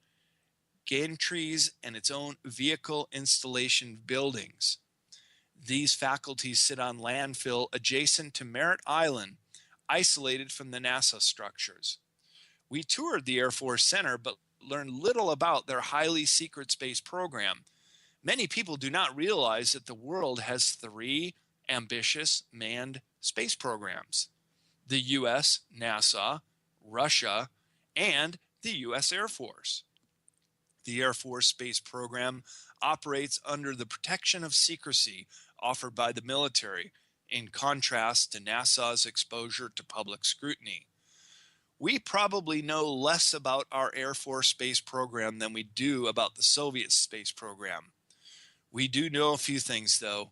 gantries and its own vehicle installation buildings. These faculties sit on landfill adjacent to Merritt Island, isolated from the NASA structures. We toured the Air Force Center, but learned little about their highly secret space program. Many people do not realize that the world has 3 ambitious manned space programs: the US, NASA, Russia, and the US Air Force. The Air Force space program operates under the protection of secrecy offered by the military, in contrast to NASA's exposure to public scrutiny. We probably know less about our Air Force space program than we do about the Soviet space program. We do know a few things, though.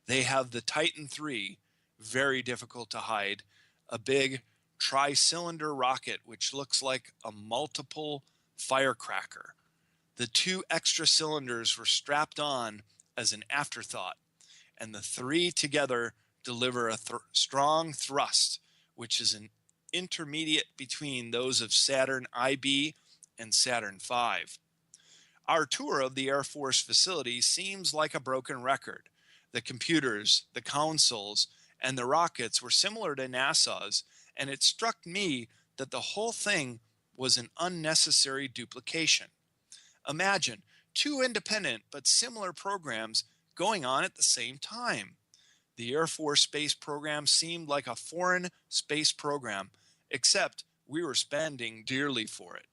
They have the Titan III, very difficult to hide, a big tri-cylinder rocket which looks like a multiple firecracker. The 2 extra cylinders were strapped on as an afterthought, and the 3 together deliver a strong thrust, which is an intermediate between those of Saturn IB and Saturn V. Our tour of the Air Force facility seems like a broken record. The computers, the consoles, and the rockets were similar to NASA's, and it struck me that the whole thing was an unnecessary duplication. Imagine 2 independent but similar programs going on at the same time. The Air Force space program seemed like a foreign space program, except we were spending dearly for it.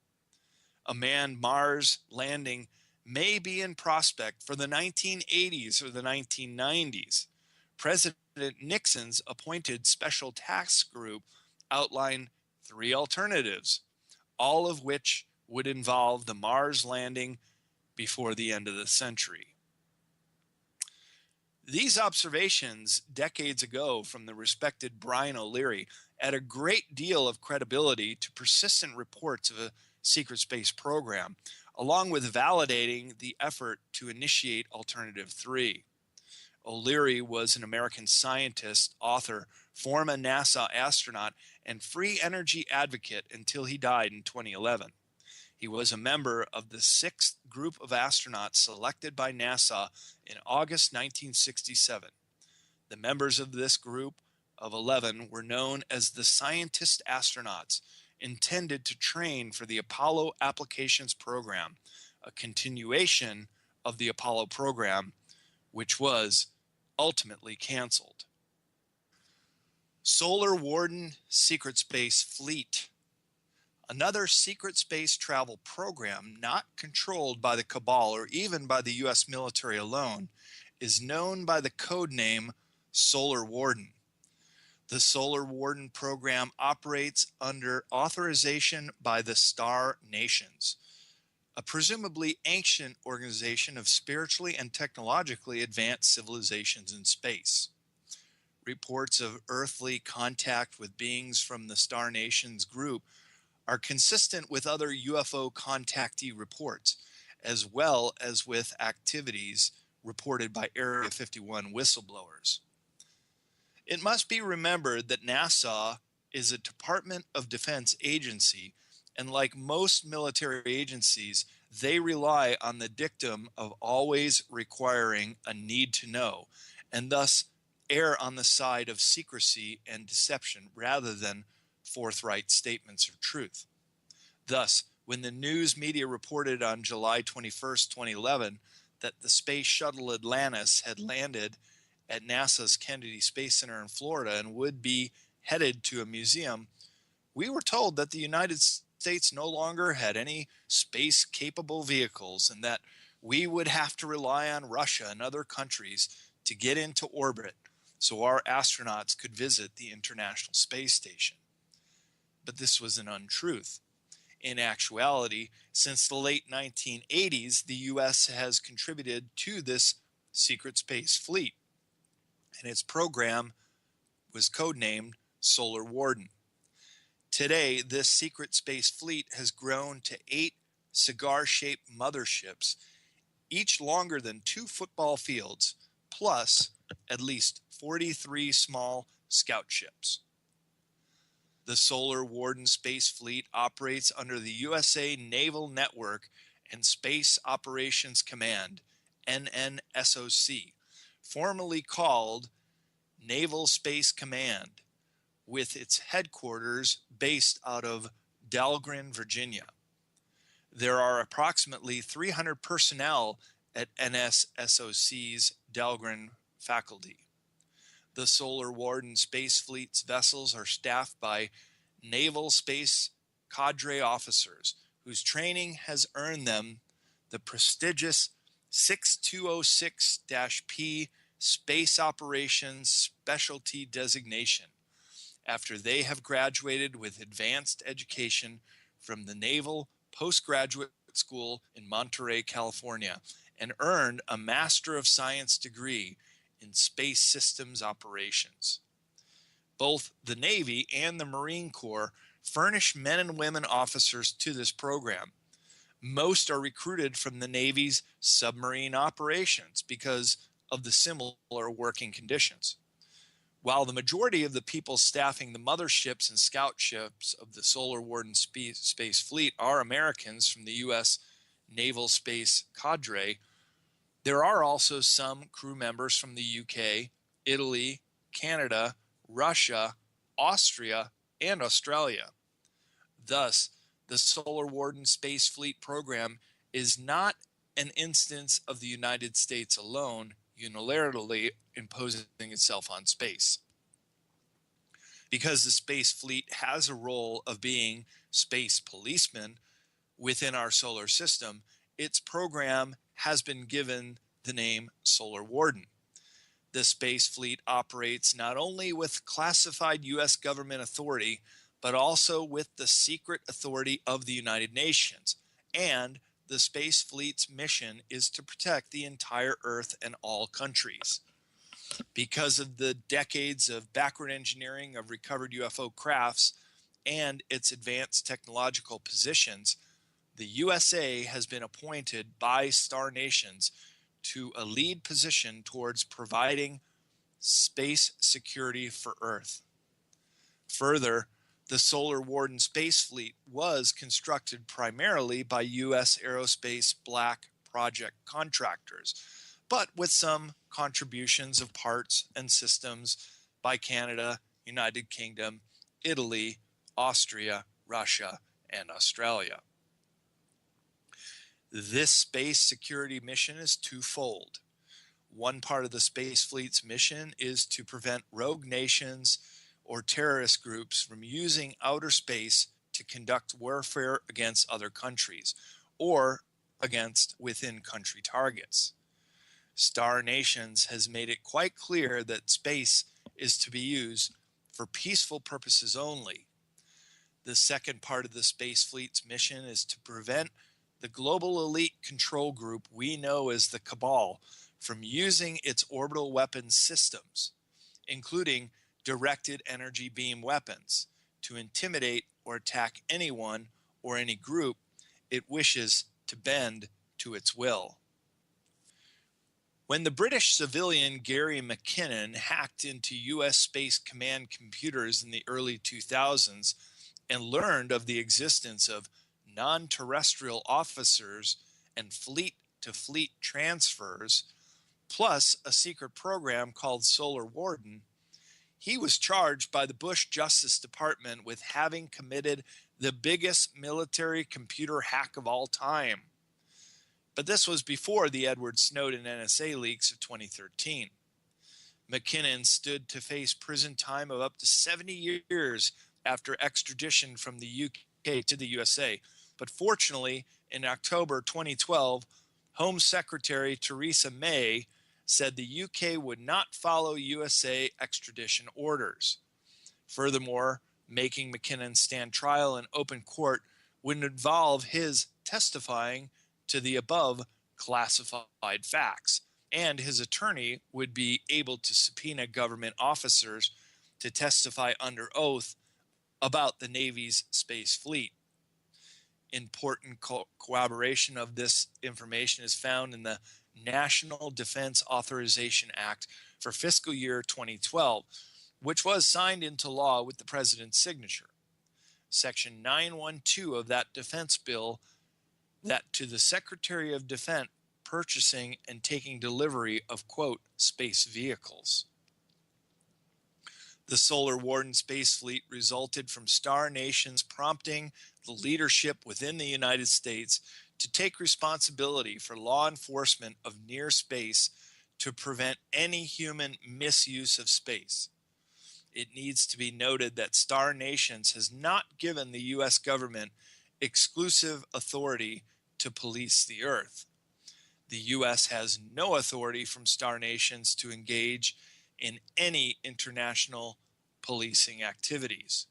A manned Mars landing may be in prospect for the 1980s or the 1990s. President Nixon's appointed special task group outlined 3 alternatives, all of which would involve the Mars landing before the end of the century. These observations decades ago from the respected Brian O'Leary add a great deal of credibility to persistent reports of a secret space program, along with validating the effort to initiate Alternative 3. O'Leary was an American scientist, author, former NASA astronaut, and free energy advocate until he died in 2011. He was a member of the 6th group of astronauts selected by NASA in August 1967. The members of this group of 11 were known as the scientist astronauts, intended to train for the Apollo Applications Program, a continuation of the Apollo program, which was ultimately canceled. Solar Warden Secret Space Fleet. Another secret space travel program not controlled by the cabal or even by the U.S. military alone is known by the code name Solar Warden. The Solar Warden program operates under authorization by the Star Nations, a presumably ancient organization of spiritually and technologically advanced civilizations in space. Reports of earthly contact with beings from the Star Nations group are consistent with other UFO contactee reports, as well as with activities reported by Area 51 whistleblowers. It must be remembered that NASA is a Department of Defense agency, and like most military agencies, they rely on the dictum of always requiring a need to know, and thus err on the side of secrecy and deception rather than forthright statements of truth. Thus, when the news media reported on July 21st, 2011, that the space shuttle Atlantis had landed at NASA's Kennedy Space Center in Florida and would be headed to a museum, we were told that the United States no longer had any space-capable vehicles and that we would have to rely on Russia and other countries to get into orbit so our astronauts could visit the International Space Station. But this was an untruth. In actuality, since the late 1980s, the U.S. has contributed to this secret space fleet, and its program was codenamed Solar Warden. Today, this secret space fleet has grown to 8 cigar-shaped motherships, each longer than 2 football fields, plus at least 43 small scout ships. The Solar Warden Space Fleet operates under the USA Naval Network and Space Operations Command, NNSOC, formerly called Naval Space Command, with its headquarters based out of Dahlgren, Virginia. There are approximately 300 personnel at NSSOC's Dahlgren faculty. The Solar Warden Space Fleet's vessels are staffed by Naval Space Cadre officers whose training has earned them the prestigious 6206-P Space Operations Specialty designation after they have graduated with advanced education from the Naval Postgraduate School in Monterey, California, and earned a Master of Science degree in Space Systems Operations. Both the Navy and the Marine Corps furnish men and women officers to this program. Most are recruited from the Navy's submarine operations because of the similar working conditions. While the majority of the people staffing the motherships and scout ships of the Solar Warden Space Fleet are Americans from the U.S. Naval Space Cadre, there are also some crew members from the UK, Italy, Canada, Russia, Austria, and Australia. Thus, the Solar Warden Space Fleet program is not an instance of the United States alone unilaterally imposing itself on space. Because the Space Fleet has a role of being space policemen within our solar system, its program has been given the name Solar Warden. The Space Fleet operates not only with classified U.S. government authority, but also with the secret authority of the United Nations. And the Space Fleet's mission is to protect the entire Earth and all countries. Because of the decades of backward engineering of recovered UFO crafts and its advanced technological positions, the USA has been appointed by Star Nations to a lead position towards providing space security for Earth. Further, the Solar Warden Space Fleet was constructed primarily by U.S. Aerospace Black Project contractors, but with some contributions of parts and systems by Canada United Kingdom, Italy, Austria, Russia, and Australia. This space security mission is twofold. One part of the space fleet's mission is to prevent rogue nations or terrorist groups from using outer space to conduct warfare against other countries or against within country targets. Star Nations has made it quite clear that space is to be used for peaceful purposes only. The second part of the space fleet's mission is to prevent the global elite control group we know as the Cabal from using its orbital weapons systems, including directed energy beam weapons, to intimidate or attack anyone or any group it wishes to bend to its will. When the British civilian Gary McKinnon hacked into U.S. Space Command computers in the early 2000s and learned of the existence of non-terrestrial officers and fleet-to-fleet transfers, plus a secret program called Solar Warden, he was charged by the Bush Justice Department with having committed the biggest military computer hack of all time. But this was before the Edward Snowden NSA leaks of 2013. McKinnon stood to face prison time of up to 70 years after extradition from the UK to the USA. But fortunately, in October 2012, Home Secretary Theresa May said the UK would not follow USA extradition orders. Furthermore, making McKinnon stand trial in open court would involve his testifying to the above classified facts, and his attorney would be able to subpoena government officers to testify under oath about the Navy's space fleet. Important corroboration of this information is found in the National Defense Authorization Act for fiscal year 2012, which was signed into law with the president's signature. Section 912 of that defense bill that to the Secretary of Defense purchasing and taking delivery of, quote, space vehicles. The Solar Warden space fleet resulted from Star Nations prompting the leadership within the United States to take responsibility for law enforcement of near space to prevent any human misuse of space. It needs to be noted that Star Nations has not given the U.S. government exclusive authority to police the Earth. The U.S. has no authority from Star Nations to engage in any international policing activities.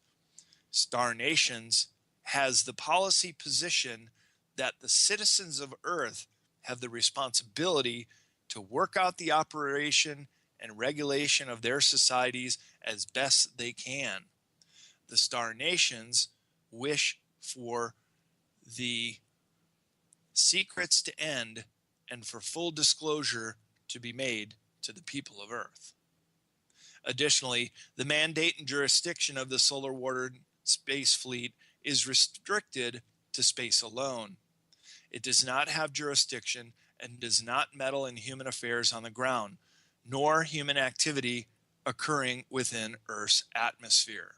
Star Nations has the policy position that the citizens of Earth have the responsibility to work out the operation and regulation of their societies as best they can. The Star Nations wish for the secrets to end and for full disclosure to be made to the people of Earth. Additionally, the mandate and jurisdiction of the Solar Warden space fleet is restricted to space alone. It does not have jurisdiction and does not meddle in human affairs on the ground, nor human activity occurring within Earth's atmosphere.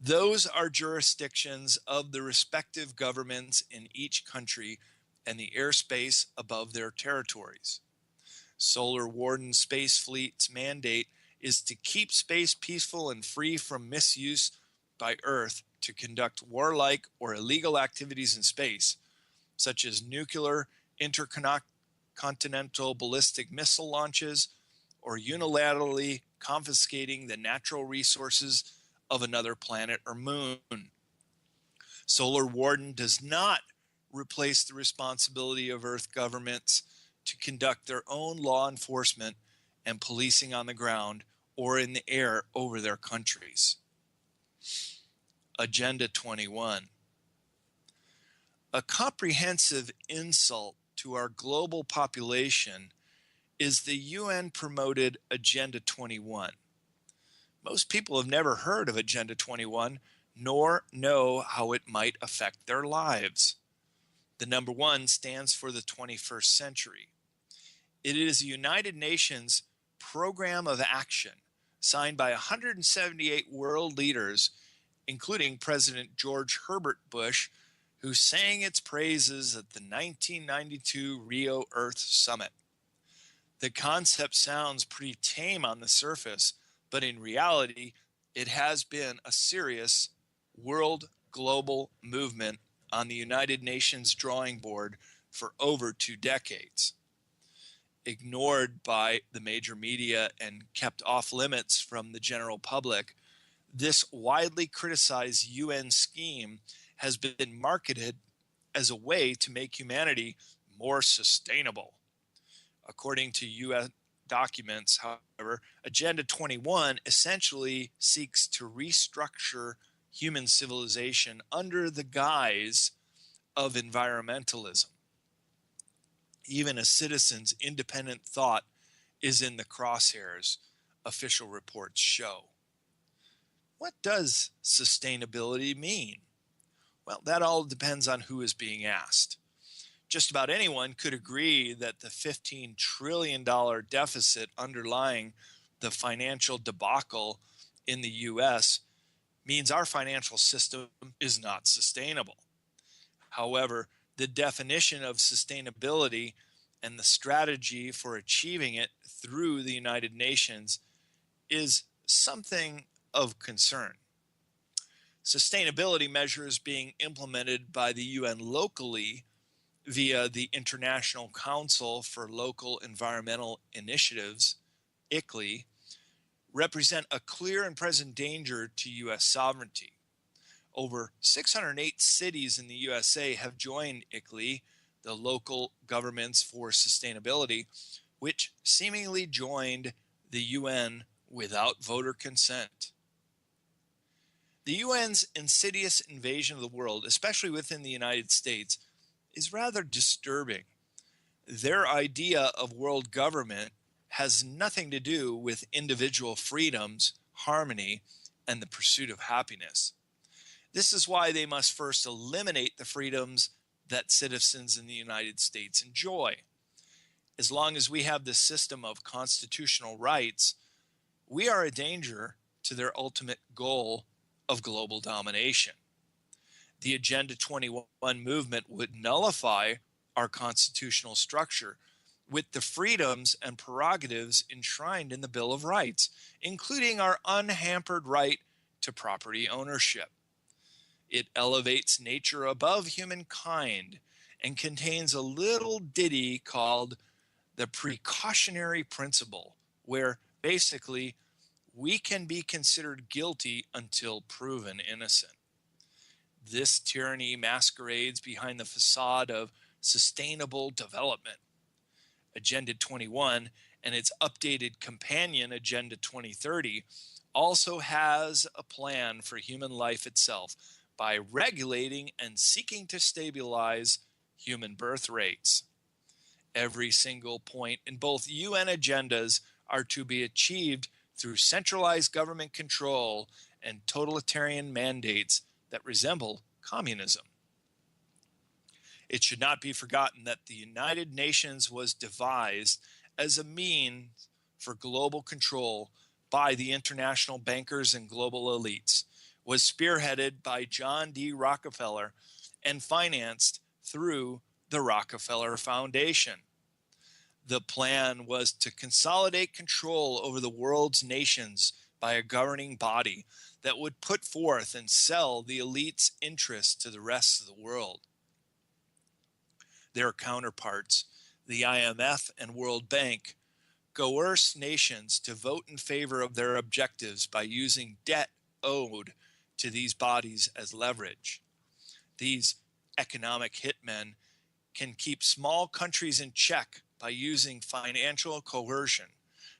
Those are jurisdictions of the respective governments in each country and the airspace above their territories. Solar Warden space fleet's mandate is to keep space peaceful and free from misuse by Earth to conduct warlike or illegal activities in space, such as nuclear, intercontinental ballistic missile launches, or unilaterally confiscating the natural resources of another planet or moon. Solar Warden does not replace the responsibility of Earth governments to conduct their own law enforcement and policing on the ground or in the air over their countries. Agenda 21. A comprehensive insult to our global population is the UN-promoted Agenda 21. Most people have never heard of Agenda 21, nor know how it might affect their lives. The number 1 stands for the 21st century. It is the United Nations Program of Action signed by 178 world leaders, including President George Herbert Bush, who sang its praises at the 1992 Rio Earth Summit. The concept sounds pretty tame on the surface, but in reality, it has been a serious world global movement on the United Nations drawing board for over 2 decades. Ignored by the major media and kept off limits from the general public, this widely criticized UN scheme has been marketed as a way to make humanity more sustainable. According to UN documents, however, Agenda 21 essentially seeks to restructure human civilization under the guise of environmentalism. Even a citizen's independent thought is in the crosshairs, official reports show. What does sustainability mean? Well, that all depends on who is being asked. Just about anyone could agree that the $15 trillion deficit underlying the financial debacle in the US means our financial system is not sustainable. However, the definition of sustainability and the strategy for achieving it through the United Nations is something of concern. Sustainability measures being implemented by the UN locally via the International Council for Local Environmental Initiatives, ICLEI, represent a clear and present danger to U.S. sovereignty. Over 608 cities in the USA have joined ICLEI, the Local Governments for Sustainability, which seemingly joined the UN without voter consent. The UN's insidious invasion of the world, especially within the United States, is rather disturbing. Their idea of world government has nothing to do with individual freedoms, harmony, and the pursuit of happiness. This is why they must first eliminate the freedoms that citizens in the United States enjoy. As long as we have this system of constitutional rights, we are a danger to their ultimate goal of global domination. The Agenda 21 movement would nullify our constitutional structure with the freedoms and prerogatives enshrined in the Bill of Rights, including our unhampered right to property ownership. It elevates nature above humankind and contains a little ditty called the precautionary principle, where basically we can be considered guilty until proven innocent. This tyranny masquerades behind the facade of sustainable development. Agenda 21 and its updated companion, Agenda 2030, also has a plan for human life itself by regulating and seeking to stabilize human birth rates. Every single point in both UN agendas are to be achieved through centralized government control and totalitarian mandates that resemble communism. It should not be forgotten that the United Nations was devised as a means for global control by the international bankers and global elites, was spearheaded by John D. Rockefeller, and financed through the Rockefeller Foundation. The plan was to consolidate control over the world's nations by a governing body that would put forth and sell the elite's interests to the rest of the world. Their counterparts, the IMF and World Bank, coerce nations to vote in favor of their objectives by using debt owed to these bodies as leverage. These economic hitmen can keep small countries in check by using financial coercion,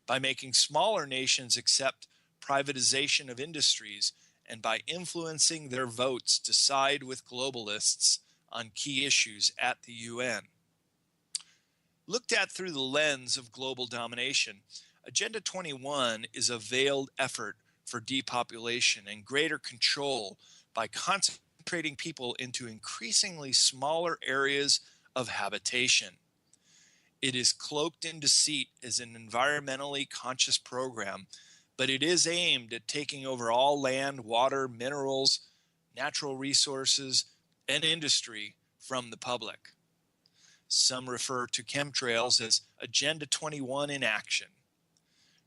by making smaller nations accept privatization of industries, and by influencing their votes to side with globalists on key issues at the UN. Looked at through the lens of global domination, Agenda 21 is a veiled effort for depopulation and greater control by concentrating people into increasingly smaller areas of habitation. It is cloaked in deceit as an environmentally conscious program, but it is aimed at taking over all land, water, minerals, natural resources, and industry from the public. Some refer to chemtrails as Agenda 21 in action.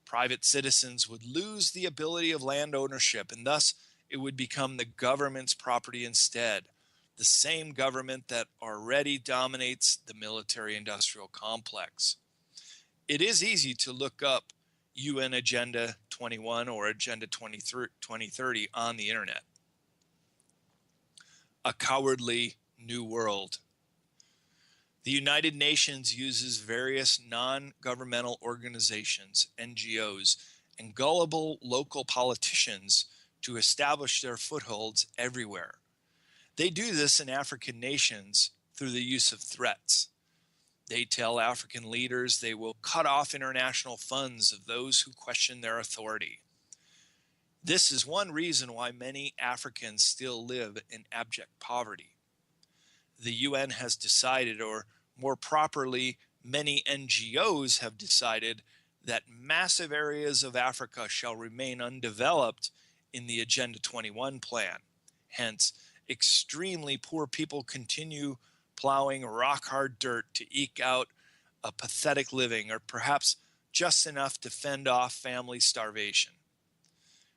Private citizens would lose the ability of land ownership, and thus it would become the government's property instead, the same government that already dominates the military-industrial complex. It is easy to look up UN Agenda 21 or Agenda 2030 on the internet. A cowardly new world. The United Nations uses various non-governmental organizations, NGOs, and gullible local politicians to establish their footholds everywhere. They do this in African nations through the use of threats. They tell African leaders they will cut off international funds of those who question their authority. This is one reason why many Africans still live in abject poverty. The UN has decided, or more properly, many NGOs have decided, that massive areas of Africa shall remain undeveloped in the Agenda 21 plan. Hence, extremely poor people continue plowing rock-hard dirt to eke out a pathetic living, or perhaps just enough to fend off family starvation.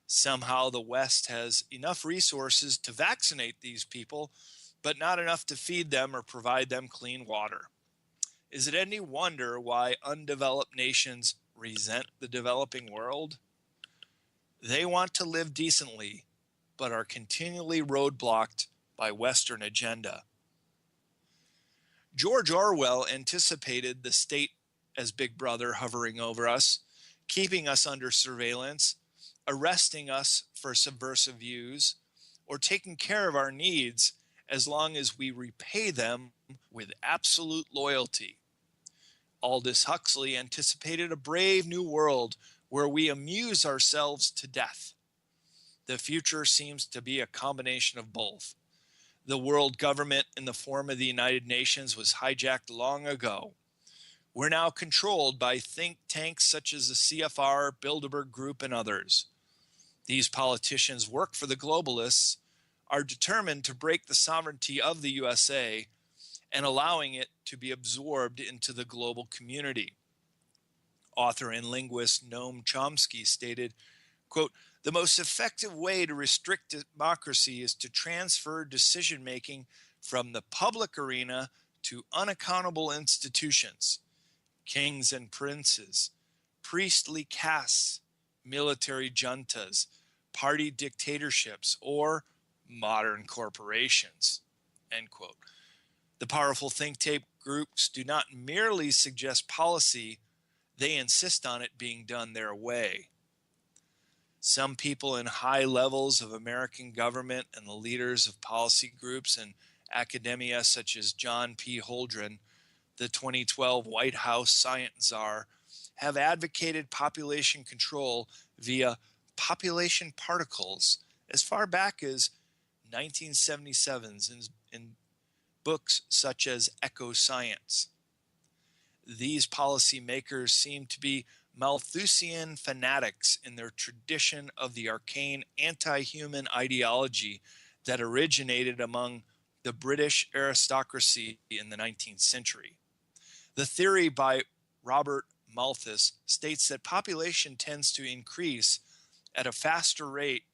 Somehow the West has enough resources to vaccinate these people, but not enough to feed them or provide them clean water. Is it any wonder why undeveloped nations resent the developing world? They want to live decently, but are continually roadblocked by Western agenda. George Orwell anticipated the state as Big Brother hovering over us, keeping us under surveillance, arresting us for subversive views, or taking care of our needs as long as we repay them with absolute loyalty. Aldous Huxley anticipated a brave new world where we amuse ourselves to death. The future seems to be a combination of both. The world government in the form of the United Nations was hijacked long ago. We're now controlled by think tanks such as the CFR, Bilderberg Group, and others. These politicians work for the globalists, are determined to break the sovereignty of the USA and allowing it to be absorbed into the global community. Author and linguist Noam Chomsky stated, quote, "The most effective way to restrict democracy is to transfer decision-making from the public arena to unaccountable institutions, kings and princes, priestly castes, military juntas, party dictatorships, or modern corporations," end quote. The powerful think tank groups do not merely suggest policy, they insist on it being done their way. Some people in high levels of American government and the leaders of policy groups and academia such as John P. Holdren, the 2012 White House science czar, have advocated population control via population particles as far back as 1977 in books such as Echo Science. These policymakers seem to be Malthusian fanatics in their tradition of the arcane anti-human ideology that originated among the British aristocracy in the 19th century. The theory by Robert Malthus states that population tends to increase at a faster rate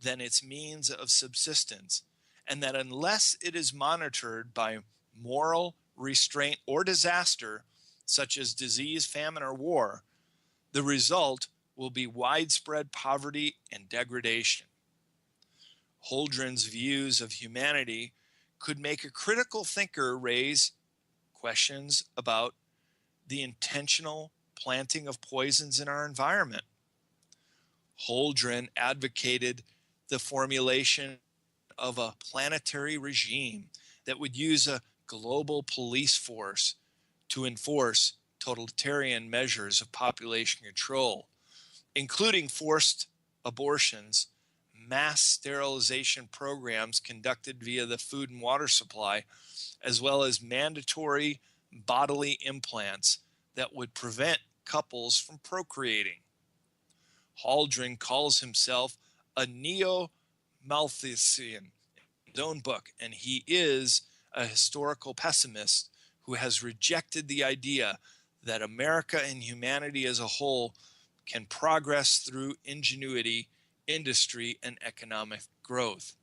than its means of subsistence, and that unless it is monitored by moral restraint or disaster, such as disease, famine, or war, the result will be widespread poverty and degradation. Holdren's views of humanity could make a critical thinker raise questions about the intentional planting of poisons in our environment. Holdren advocated the formulation of a planetary regime that would use a global police force to enforce totalitarian measures of population control, including forced abortions, mass sterilization programs conducted via the food and water supply, as well as mandatory bodily implants that would prevent couples from procreating. Haldren calls himself a neo-Malthusian in his own book, and he is a historical pessimist who has rejected the idea that America and humanity as a whole can progress through ingenuity, industry, and economic growth.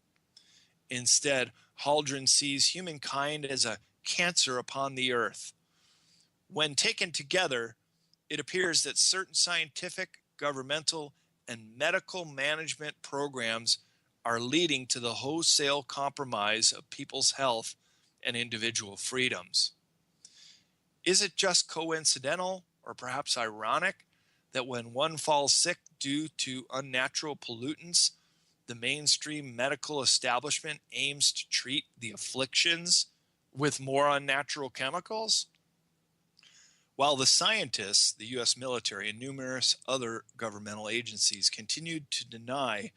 Instead, Haldren sees humankind as a cancer upon the earth. When taken together, it appears that certain scientific, governmental, and medical management programs are leading to the wholesale compromise of people's health and individual freedoms. Is it just coincidental or perhaps ironic that when one falls sick due to unnatural pollutants, the mainstream medical establishment aims to treat the afflictions with more unnatural chemicals? While the scientists, the U.S. military, and numerous other governmental agencies continued to deny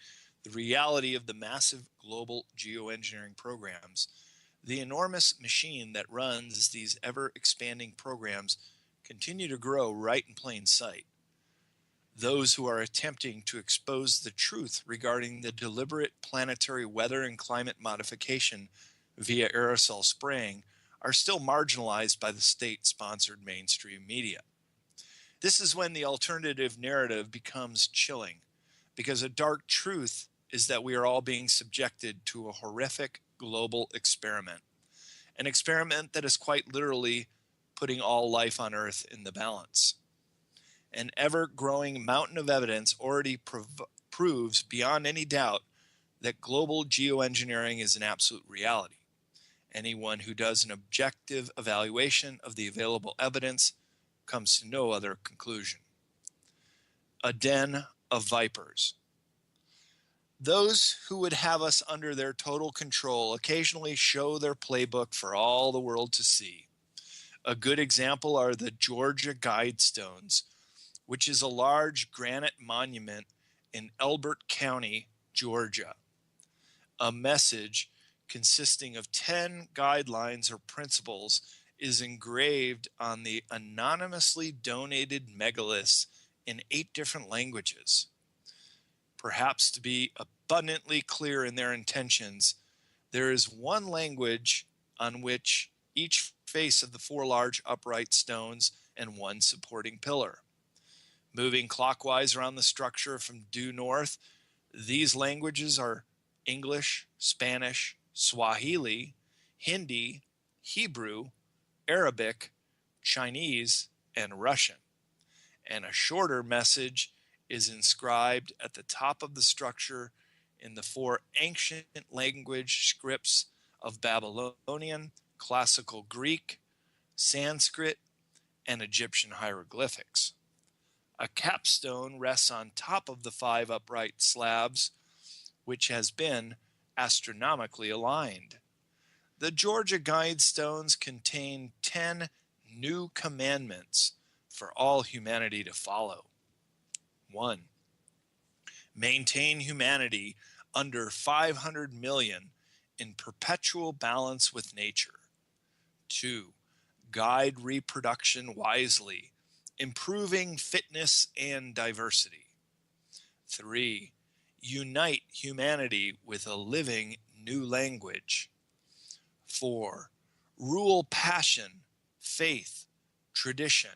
the reality of the massive global geoengineering programs, the enormous machine that runs these ever-expanding programs continue to grow right in plain sight. Those who are attempting to expose the truth regarding the deliberate planetary weather and climate modification via aerosol spraying are still marginalized by the state-sponsored mainstream media. This is when the alternative narrative becomes chilling, because a dark truth is that we are all being subjected to a horrific global experiment, an experiment that is quite literally putting all life on Earth in the balance. An ever-growing mountain of evidence already proves beyond any doubt that global geoengineering is an absolute reality. Anyone who does an objective evaluation of the available evidence comes to no other conclusion. A den of vipers. Those who would have us under their total control occasionally show their playbook for all the world to see. A good example are the Georgia Guidestones, which is a large granite monument in Elbert County, Georgia. A message consisting of 10 guidelines or principles is engraved on the anonymously donated megaliths in 8 different languages. Perhaps to be abundantly clear in their intentions, there is one language on which each face of the 4 large upright stones and one supporting pillar. Moving clockwise around the structure from due north, these languages are English, Spanish, Swahili, Hindi, Hebrew, Arabic, Chinese, and Russian. And a shorter message is inscribed at the top of the structure in the 4 ancient language scripts of Babylonian, Classical Greek, Sanskrit, and Egyptian hieroglyphics. A capstone rests on top of the 5 upright slabs, which has been astronomically aligned. The Georgia Guidestones contain 10 new commandments for all humanity to follow. 1. Maintain humanity under 500 million in perpetual balance with nature. 2. Guide reproduction wisely, improving fitness and diversity. 3. Unite humanity with a living new language. 4. Rule passion, faith, tradition,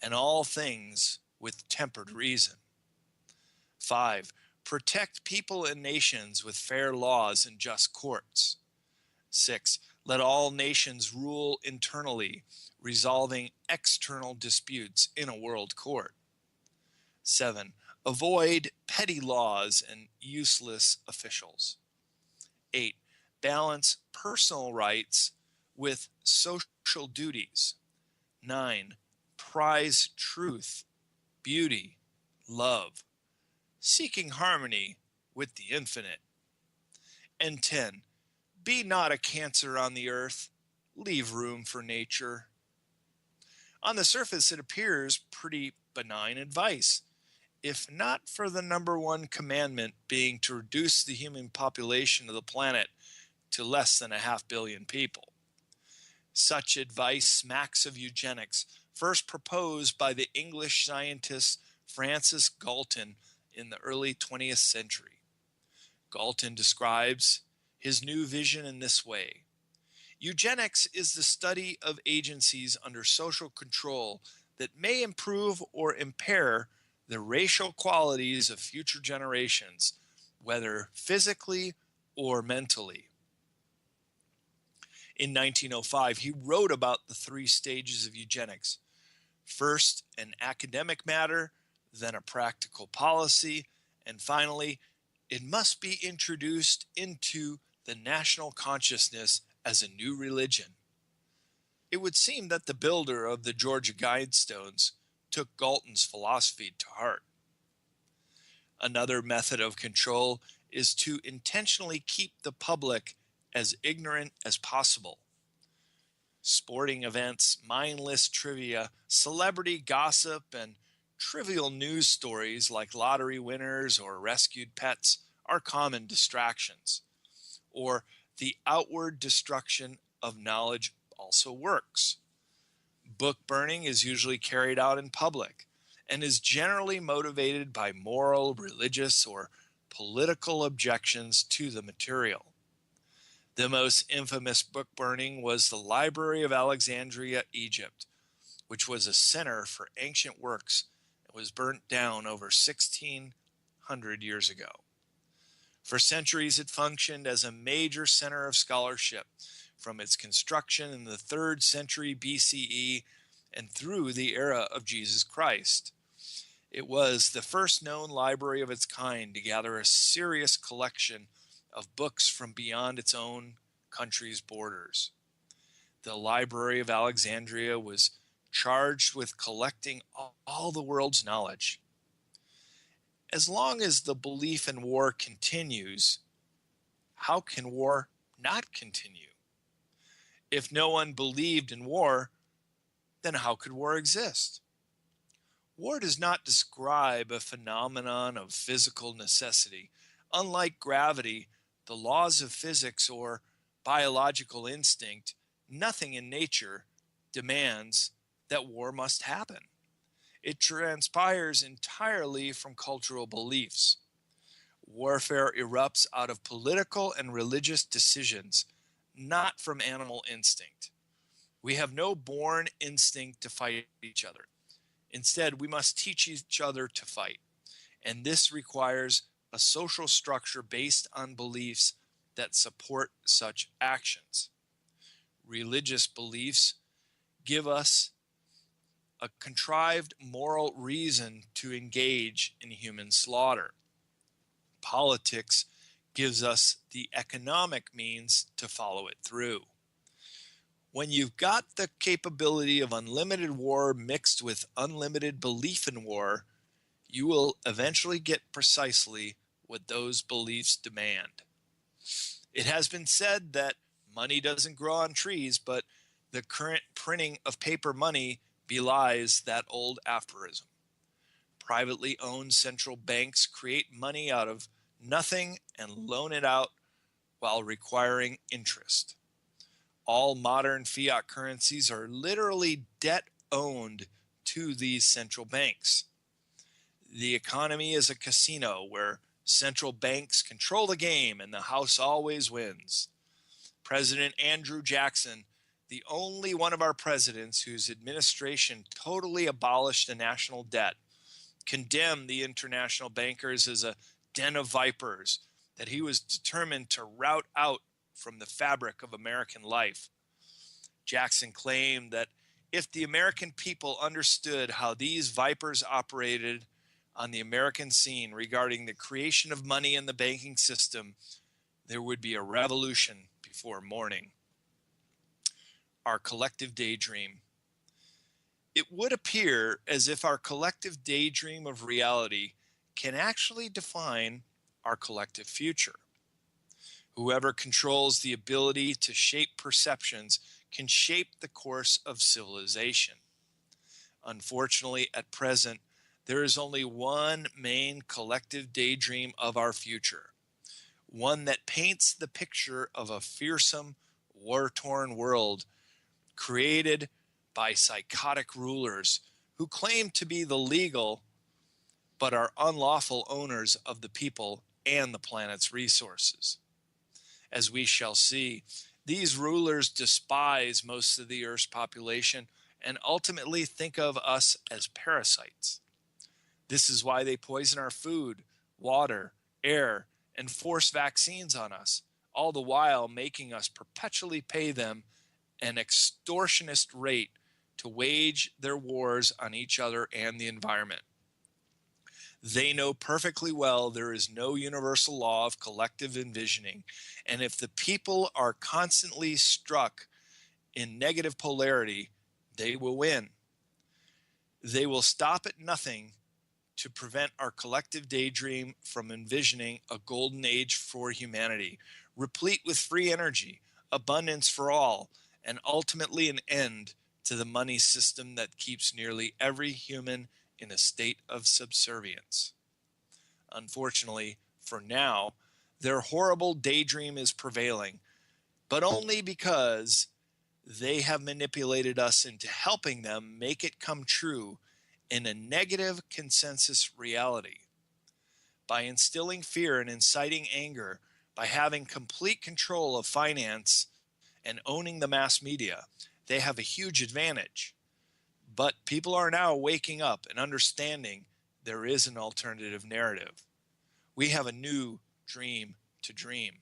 and all things with tempered reason. 5. Protect people and nations with fair laws and just courts. 6. Let all nations rule internally, resolving external disputes in a world court. 7. Avoid petty laws and useless officials. 8. Balance personal rights with social duties. 9. Prize truth, beauty, love, seeking harmony with the infinite. And 10. Be not a cancer on the earth, leave room for nature. On the surface, it appears pretty benign advice, if not for the number 1 commandment being to reduce the human population of the planet to less than 500 million people. Such advice smacks of eugenics, first proposed by the English scientist Francis Galton in the early 20th century. Galton describes his new vision in this way. Eugenics is the study of agencies under social control that may improve or impair the racial qualities of future generations, whether physically or mentally. In 1905, he wrote about the 3 stages of eugenics. First, an academic matter, then a practical policy, and finally, it must be introduced into the national consciousness as a new religion. It would seem that the builder of the Georgia Guidestones took Galton's philosophy to heart. Another method of control is to intentionally keep the public as ignorant as possible. Sporting events, mindless trivia, celebrity gossip, and trivial news stories like lottery winners or rescued pets are common distractions. Or the outward destruction of knowledge also works. Book burning is usually carried out in public and is generally motivated by moral, religious, or political objections to the material. The most infamous book burning was the Library of Alexandria, Egypt, which was a center for ancient works and was burnt down over 1,600 years ago. For centuries, it functioned as a major center of scholarship from its construction in the 3rd century BCE and through the era of Jesus Christ. It was the first known library of its kind to gather a serious collection of books from beyond its own country's borders. The Library of Alexandria was charged with collecting all the world's knowledge. As long as the belief in war continues, how can war not continue? If no one believed in war, then how could war exist? War does not describe a phenomenon of physical necessity. Unlike gravity, the laws of physics, or biological instinct, nothing in nature demands that war must happen. It transpires entirely from cultural beliefs. Warfare erupts out of political and religious decisions, not from animal instinct. We have no born instinct to fight each other. Instead, we must teach each other to fight. And this requires a social structure based on beliefs that support such actions. Religious beliefs give us a contrived moral reason to engage in human slaughter. Politics gives us the economic means to follow it through. When you've got the capability of unlimited war mixed with unlimited belief in war, you will eventually get precisely what those beliefs demand. It has been said that money doesn't grow on trees, but the current printing of paper money belies that old aphorism. Privately owned central banks create money out of nothing and loan it out while requiring interest. All modern fiat currencies are literally debt-owned to these central banks. The economy is a casino where central banks control the game and the house always wins. President Andrew Jackson, the only one of our presidents whose administration totally abolished the national debt, condemned the international bankers as a den of vipers that he was determined to rout out from the fabric of American life. Jackson claimed that if the American people understood how these vipers operated on the American scene regarding the creation of money in the banking system, there would be a revolution before morning. Our collective daydream. It would appear as if our collective daydream of reality can actually define our collective future. Whoever controls the ability to shape perceptions can shape the course of civilization. Unfortunately, at present, there is only one main collective daydream of our future, one that paints the picture of a fearsome, war-torn world created by psychotic rulers who claim to be the legal but are unlawful owners of the people and the planet's resources. As we shall see, these rulers despise most of the Earth's population and ultimately think of us as parasites. This is why they poison our food, water, air, and force vaccines on us, all the while making us perpetually pay them an extortionist rate to wage their wars on each other and the environment. They know perfectly well there is no universal law of collective envisioning, and if the people are constantly struck in negative polarity, they will win. They will stop at nothing to prevent our collective daydream from envisioning a golden age for humanity, replete with free energy, abundance for all, and ultimately an end to the money system that keeps nearly every human in a state of subservience. Unfortunately, for now, their horrible daydream is prevailing, but only because they have manipulated us into helping them make it come true in a negative consensus reality. By instilling fear and inciting anger, by having complete control of finance and owning the mass media, they have a huge advantage. But people are now waking up and understanding there is an alternative narrative. We have a new dream to dream.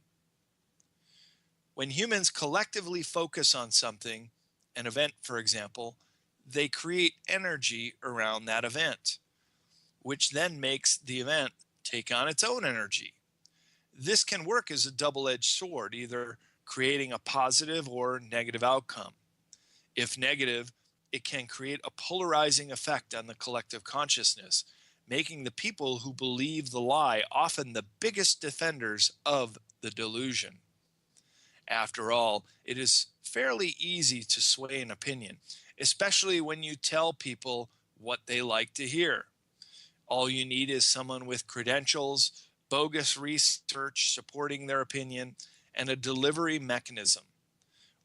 When humans collectively focus on something, an event, for example, they create energy around that event, which then makes the event take on its own energy. This can work as a double-edged sword, either creating a positive or negative outcome. If negative, it can create a polarizing effect on the collective consciousness, making the people who believe the lie often the biggest defenders of the delusion. After all, it is fairly easy to sway an opinion, especially when you tell people what they like to hear. All you need is someone with credentials, bogus research supporting their opinion, and a delivery mechanism.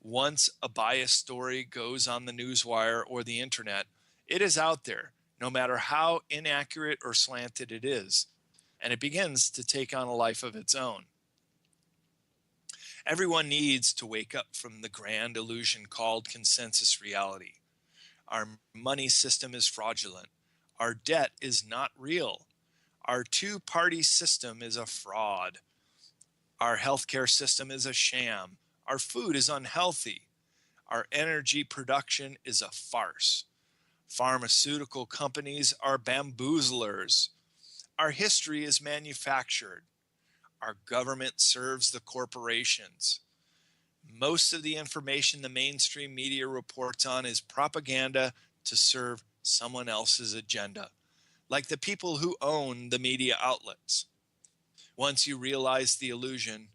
Once a biased story goes on the newswire or the internet, it is out there, no matter how inaccurate or slanted it is, and it begins to take on a life of its own. Everyone needs to wake up from the grand illusion called consensus reality. Our money system is fraudulent. Our debt is not real. Our two-party system is a fraud. Our healthcare system is a sham. Our food is unhealthy. Our energy production is a farce. Pharmaceutical companies are bamboozlers. Our history is manufactured. Our government serves the corporations. Most of the information the mainstream media reports on is propaganda to serve someone else's agenda, like the people who own the media outlets. Once you realize the illusion,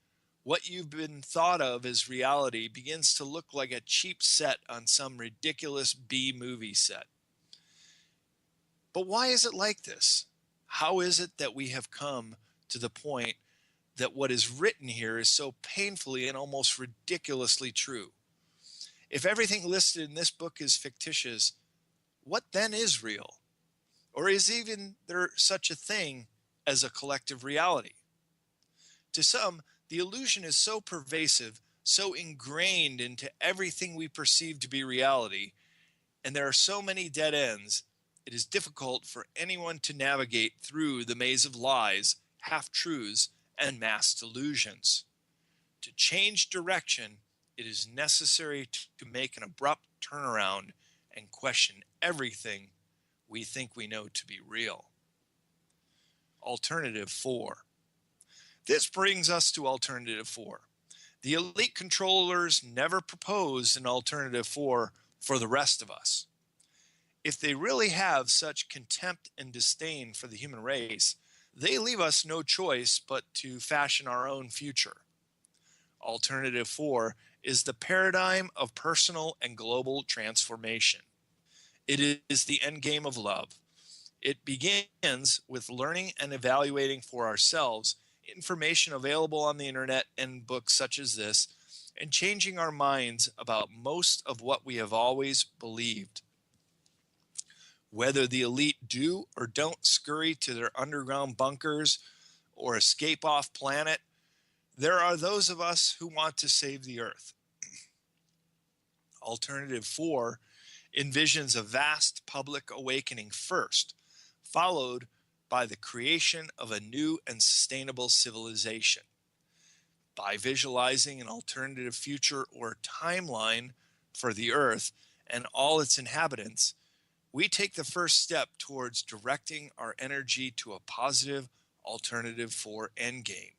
what you've been thought of as reality begins to look like a cheap set on some ridiculous B-movie set. But why is it like this? How is it that we have come to the point that what is written here is so painfully and almost ridiculously true? If everything listed in this book is fictitious, what then is real? Or is even there such a thing as a collective reality? To some, the illusion is so pervasive, so ingrained into everything we perceive to be reality, and there are so many dead ends, it is difficult for anyone to navigate through the maze of lies, half-truths, and mass delusions. To change direction, it is necessary to make an abrupt turnaround and question everything we think we know to be real. Alternative 4. This brings us to Alternative 4. The elite controllers never proposed an Alternative 4 for the rest of us. If they really have such contempt and disdain for the human race, they leave us no choice but to fashion our own future. Alternative 4 is the paradigm of personal and global transformation. It is the end game of love. It begins with learning and evaluating for ourselves information available on the internet and books such as this, and changing our minds about most of what we have always believed. Whether the elite do or don't scurry to their underground bunkers or escape off planet, there are those of us who want to save the earth. Alternative 4 envisions a vast public awakening first, followed by the creation of a new and sustainable civilization. By visualizing an alternative future or timeline for the earth and all its inhabitants, we take the first step towards directing our energy to a positive alternative for endgame.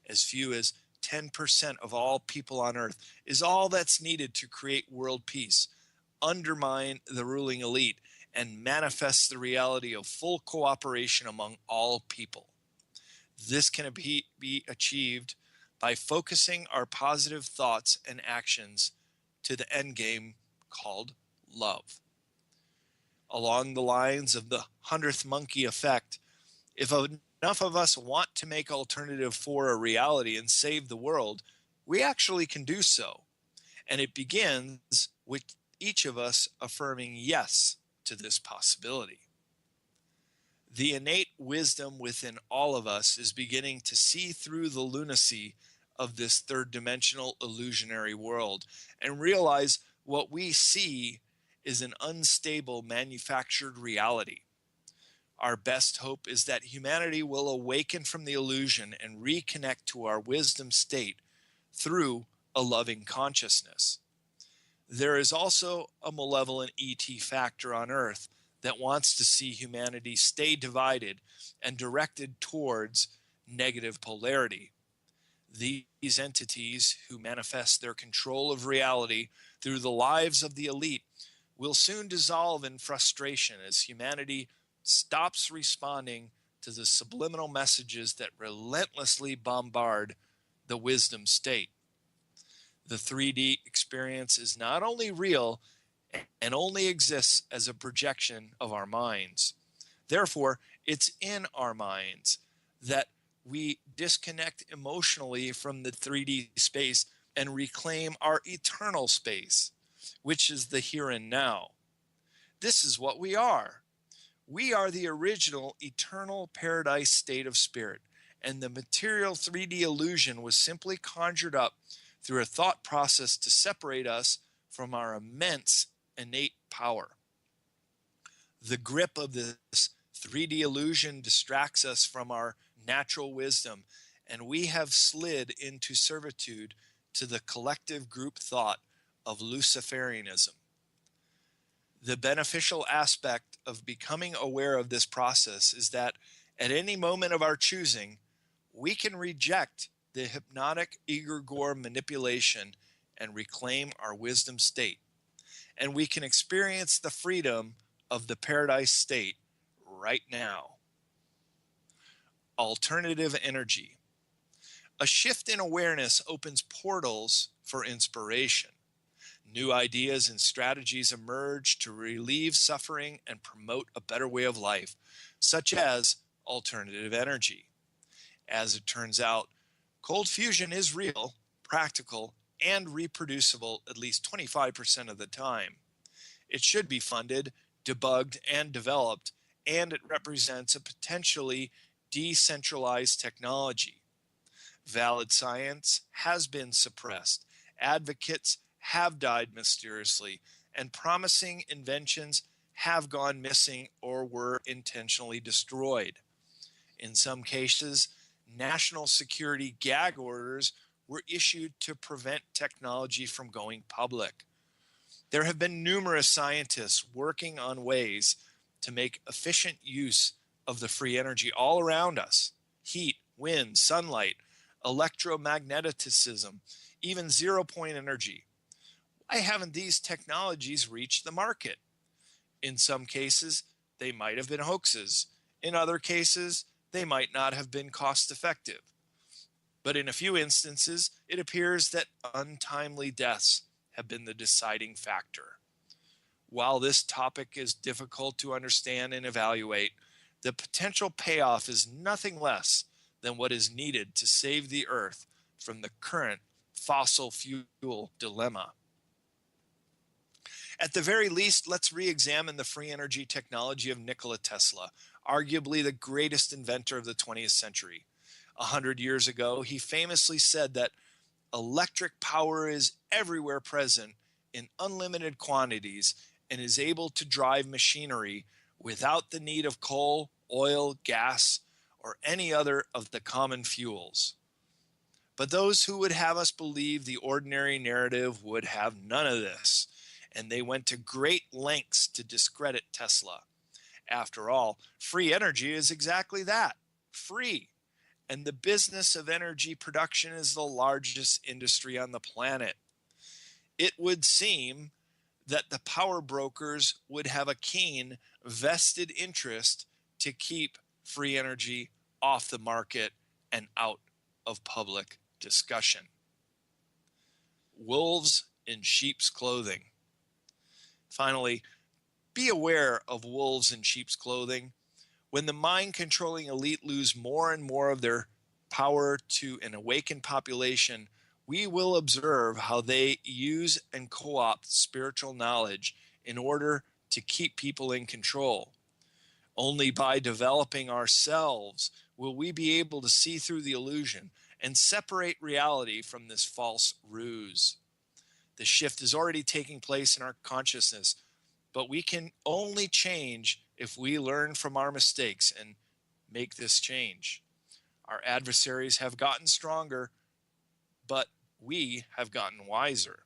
As few as 10% of all people on earth is all that's needed to create world peace, undermine the ruling elite, and manifest the reality of full cooperation among all people. This can be achieved by focusing our positive thoughts and actions to the end game called love. Along the lines of the 100th monkey effect, if enough of us want to make alternative 4 a reality and save the world, we actually can do so. And it begins with each of us affirming yes to this possibility. The innate wisdom within all of us is beginning to see through the lunacy of this third dimensional illusionary world and realize what we see is an unstable manufactured reality. Our best hope is that humanity will awaken from the illusion and reconnect to our wisdom state through a loving consciousness. There is also a malevolent ET factor on Earth that wants to see humanity stay divided and directed towards negative polarity. These entities, who manifest their control of reality through the lives of the elite, will soon dissolve in frustration as humanity stops responding to the subliminal messages that relentlessly bombard the wisdom state. The 3D experience is not only real and only exists as a projection of our minds. Therefore, it's in our minds that we disconnect emotionally from the 3D space and reclaim our eternal space, which is the here and now. This is what we are. We are the original eternal paradise state of spirit, and the material 3D illusion was simply conjured up through a thought process to separate us from our immense innate power. The grip of this 3D illusion distracts us from our natural wisdom, and we have slid into servitude to the collective group thought of Luciferianism. The beneficial aspect of becoming aware of this process is that at any moment of our choosing, we can reject the hypnotic egregore manipulation and reclaim our wisdom state. And we can experience the freedom of the paradise state right now. Alternative energy. A shift in awareness opens portals for inspiration. New ideas and strategies emerge to relieve suffering and promote a better way of life, such as alternative energy. As it turns out, cold fusion is real, practical, and reproducible at least 25% of the time. It should be funded, debugged, and developed, and it represents a potentially decentralized technology. Valid science has been suppressed. Advocates have died mysteriously, and promising inventions have gone missing or were intentionally destroyed. In some cases, national security gag orders were issued to prevent technology from going public. There have been numerous scientists working on ways to make efficient use of the free energy all around us: heat, wind, sunlight, electromagnetism, even zero-point energy. Why haven't these technologies reached the market? In some cases, they might have been hoaxes. In other cases, they might not have been cost-effective. But in a few instances, it appears that untimely deaths have been the deciding factor. While this topic is difficult to understand and evaluate, the potential payoff is nothing less than what is needed to save the earth from the current fossil fuel dilemma. At the very least, let's re-examine the free energy technology of Nikola Tesla, arguably the greatest inventor of the 20th century. 100 years ago, he famously said that electric power is everywhere present in unlimited quantities and is able to drive machinery without the need of coal, oil, gas, or any other of the common fuels. But those who would have us believe the ordinary narrative would have none of this, and they went to great lengths to discredit Tesla. After all, free energy is exactly that, free. And the business of energy production is the largest industry on the planet. It would seem that the power brokers would have a keen vested interest to keep free energy off the market and out of public discussion. Wolves in sheep's clothing. Finally, be aware of wolves in sheep's clothing. When the mind-controlling elite lose more and more of their power to an awakened population, we will observe how they use and co-opt spiritual knowledge in order to keep people in control. Only by developing ourselves will we be able to see through the illusion and separate reality from this false ruse. The shift is already taking place in our consciousness, but we can only change if we learn from our mistakes and make this change. Our adversaries have gotten stronger, but we have gotten wiser.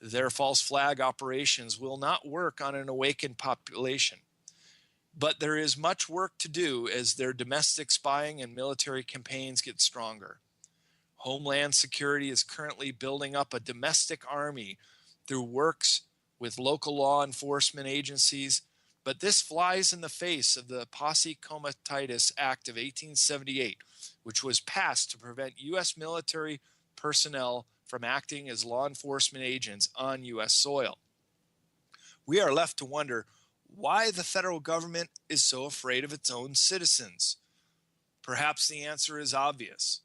Their false flag operations will not work on an awakened population. But there is much work to do as their domestic spying and military campaigns get stronger. Homeland Security is currently building up a domestic army through works with local law enforcement agencies, but this flies in the face of the Posse Comitatus Act of 1878, which was passed to prevent U.S. military personnel from acting as law enforcement agents on U.S. soil. We are left to wonder why the federal government is so afraid of its own citizens. Perhaps the answer is obvious.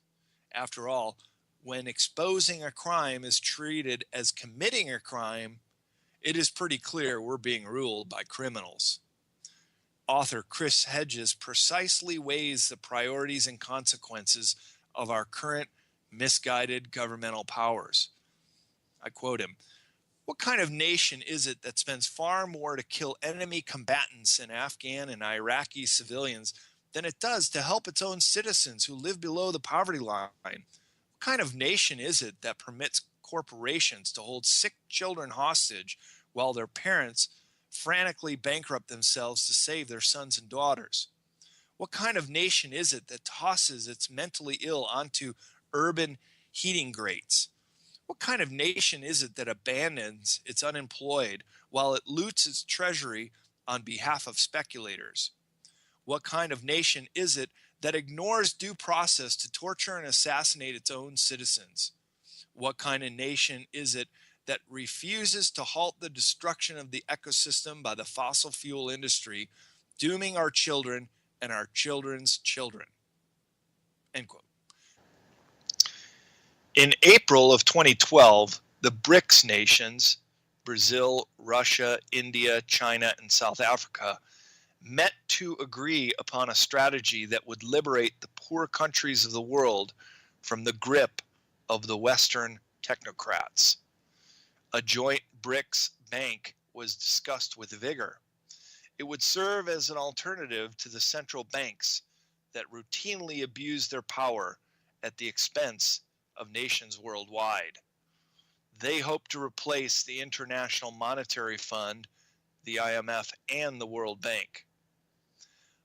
After all, when exposing a crime is treated as committing a crime, it is pretty clear we're being ruled by criminals. Author Chris Hedges precisely weighs the priorities and consequences of our current misguided governmental powers. I quote him, "What kind of nation is it that spends far more to kill enemy combatants and Afghan and Iraqi civilians than it does to help its own citizens who live below the poverty line? What kind of nation is it that permits corporations to hold sick children hostage while their parents frantically bankrupt themselves to save their sons and daughters? What kind of nation is it that tosses its mentally ill onto urban heating grates? What kind of nation is it that abandons its unemployed while it loots its treasury on behalf of speculators? What kind of nation is it that ignores due process to torture and assassinate its own citizens? What kind of nation is it that refuses to halt the destruction of the ecosystem by the fossil fuel industry, dooming our children and our children's children?" End quote. In April of 2012, the BRICS nations, Brazil, Russia, India, China, and South Africa, met to agree upon a strategy that would liberate the poor countries of the world from the grip of the Western technocrats. A joint BRICS bank was discussed with vigor. It would serve as an alternative to the central banks that routinely abuse their power at the expense of nations worldwide. They hope to replace the International Monetary Fund, the IMF, and the World Bank.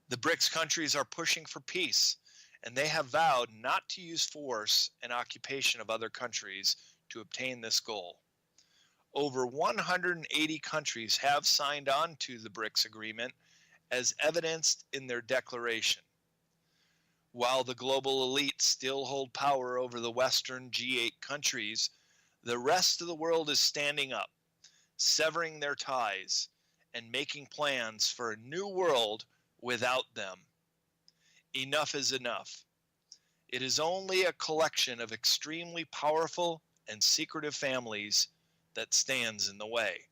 The BRICS countries are pushing for peace, and they have vowed not to use force and occupation of other countries to obtain this goal. Over 180 countries have signed on to the BRICS agreement, as evidenced in their declaration. While the global elite still hold power over the Western G8 countries, the rest of the world is standing up, severing their ties, and making plans for a new world without them. Enough is enough. It is only a collection of extremely powerful and secretive families that stands in the way.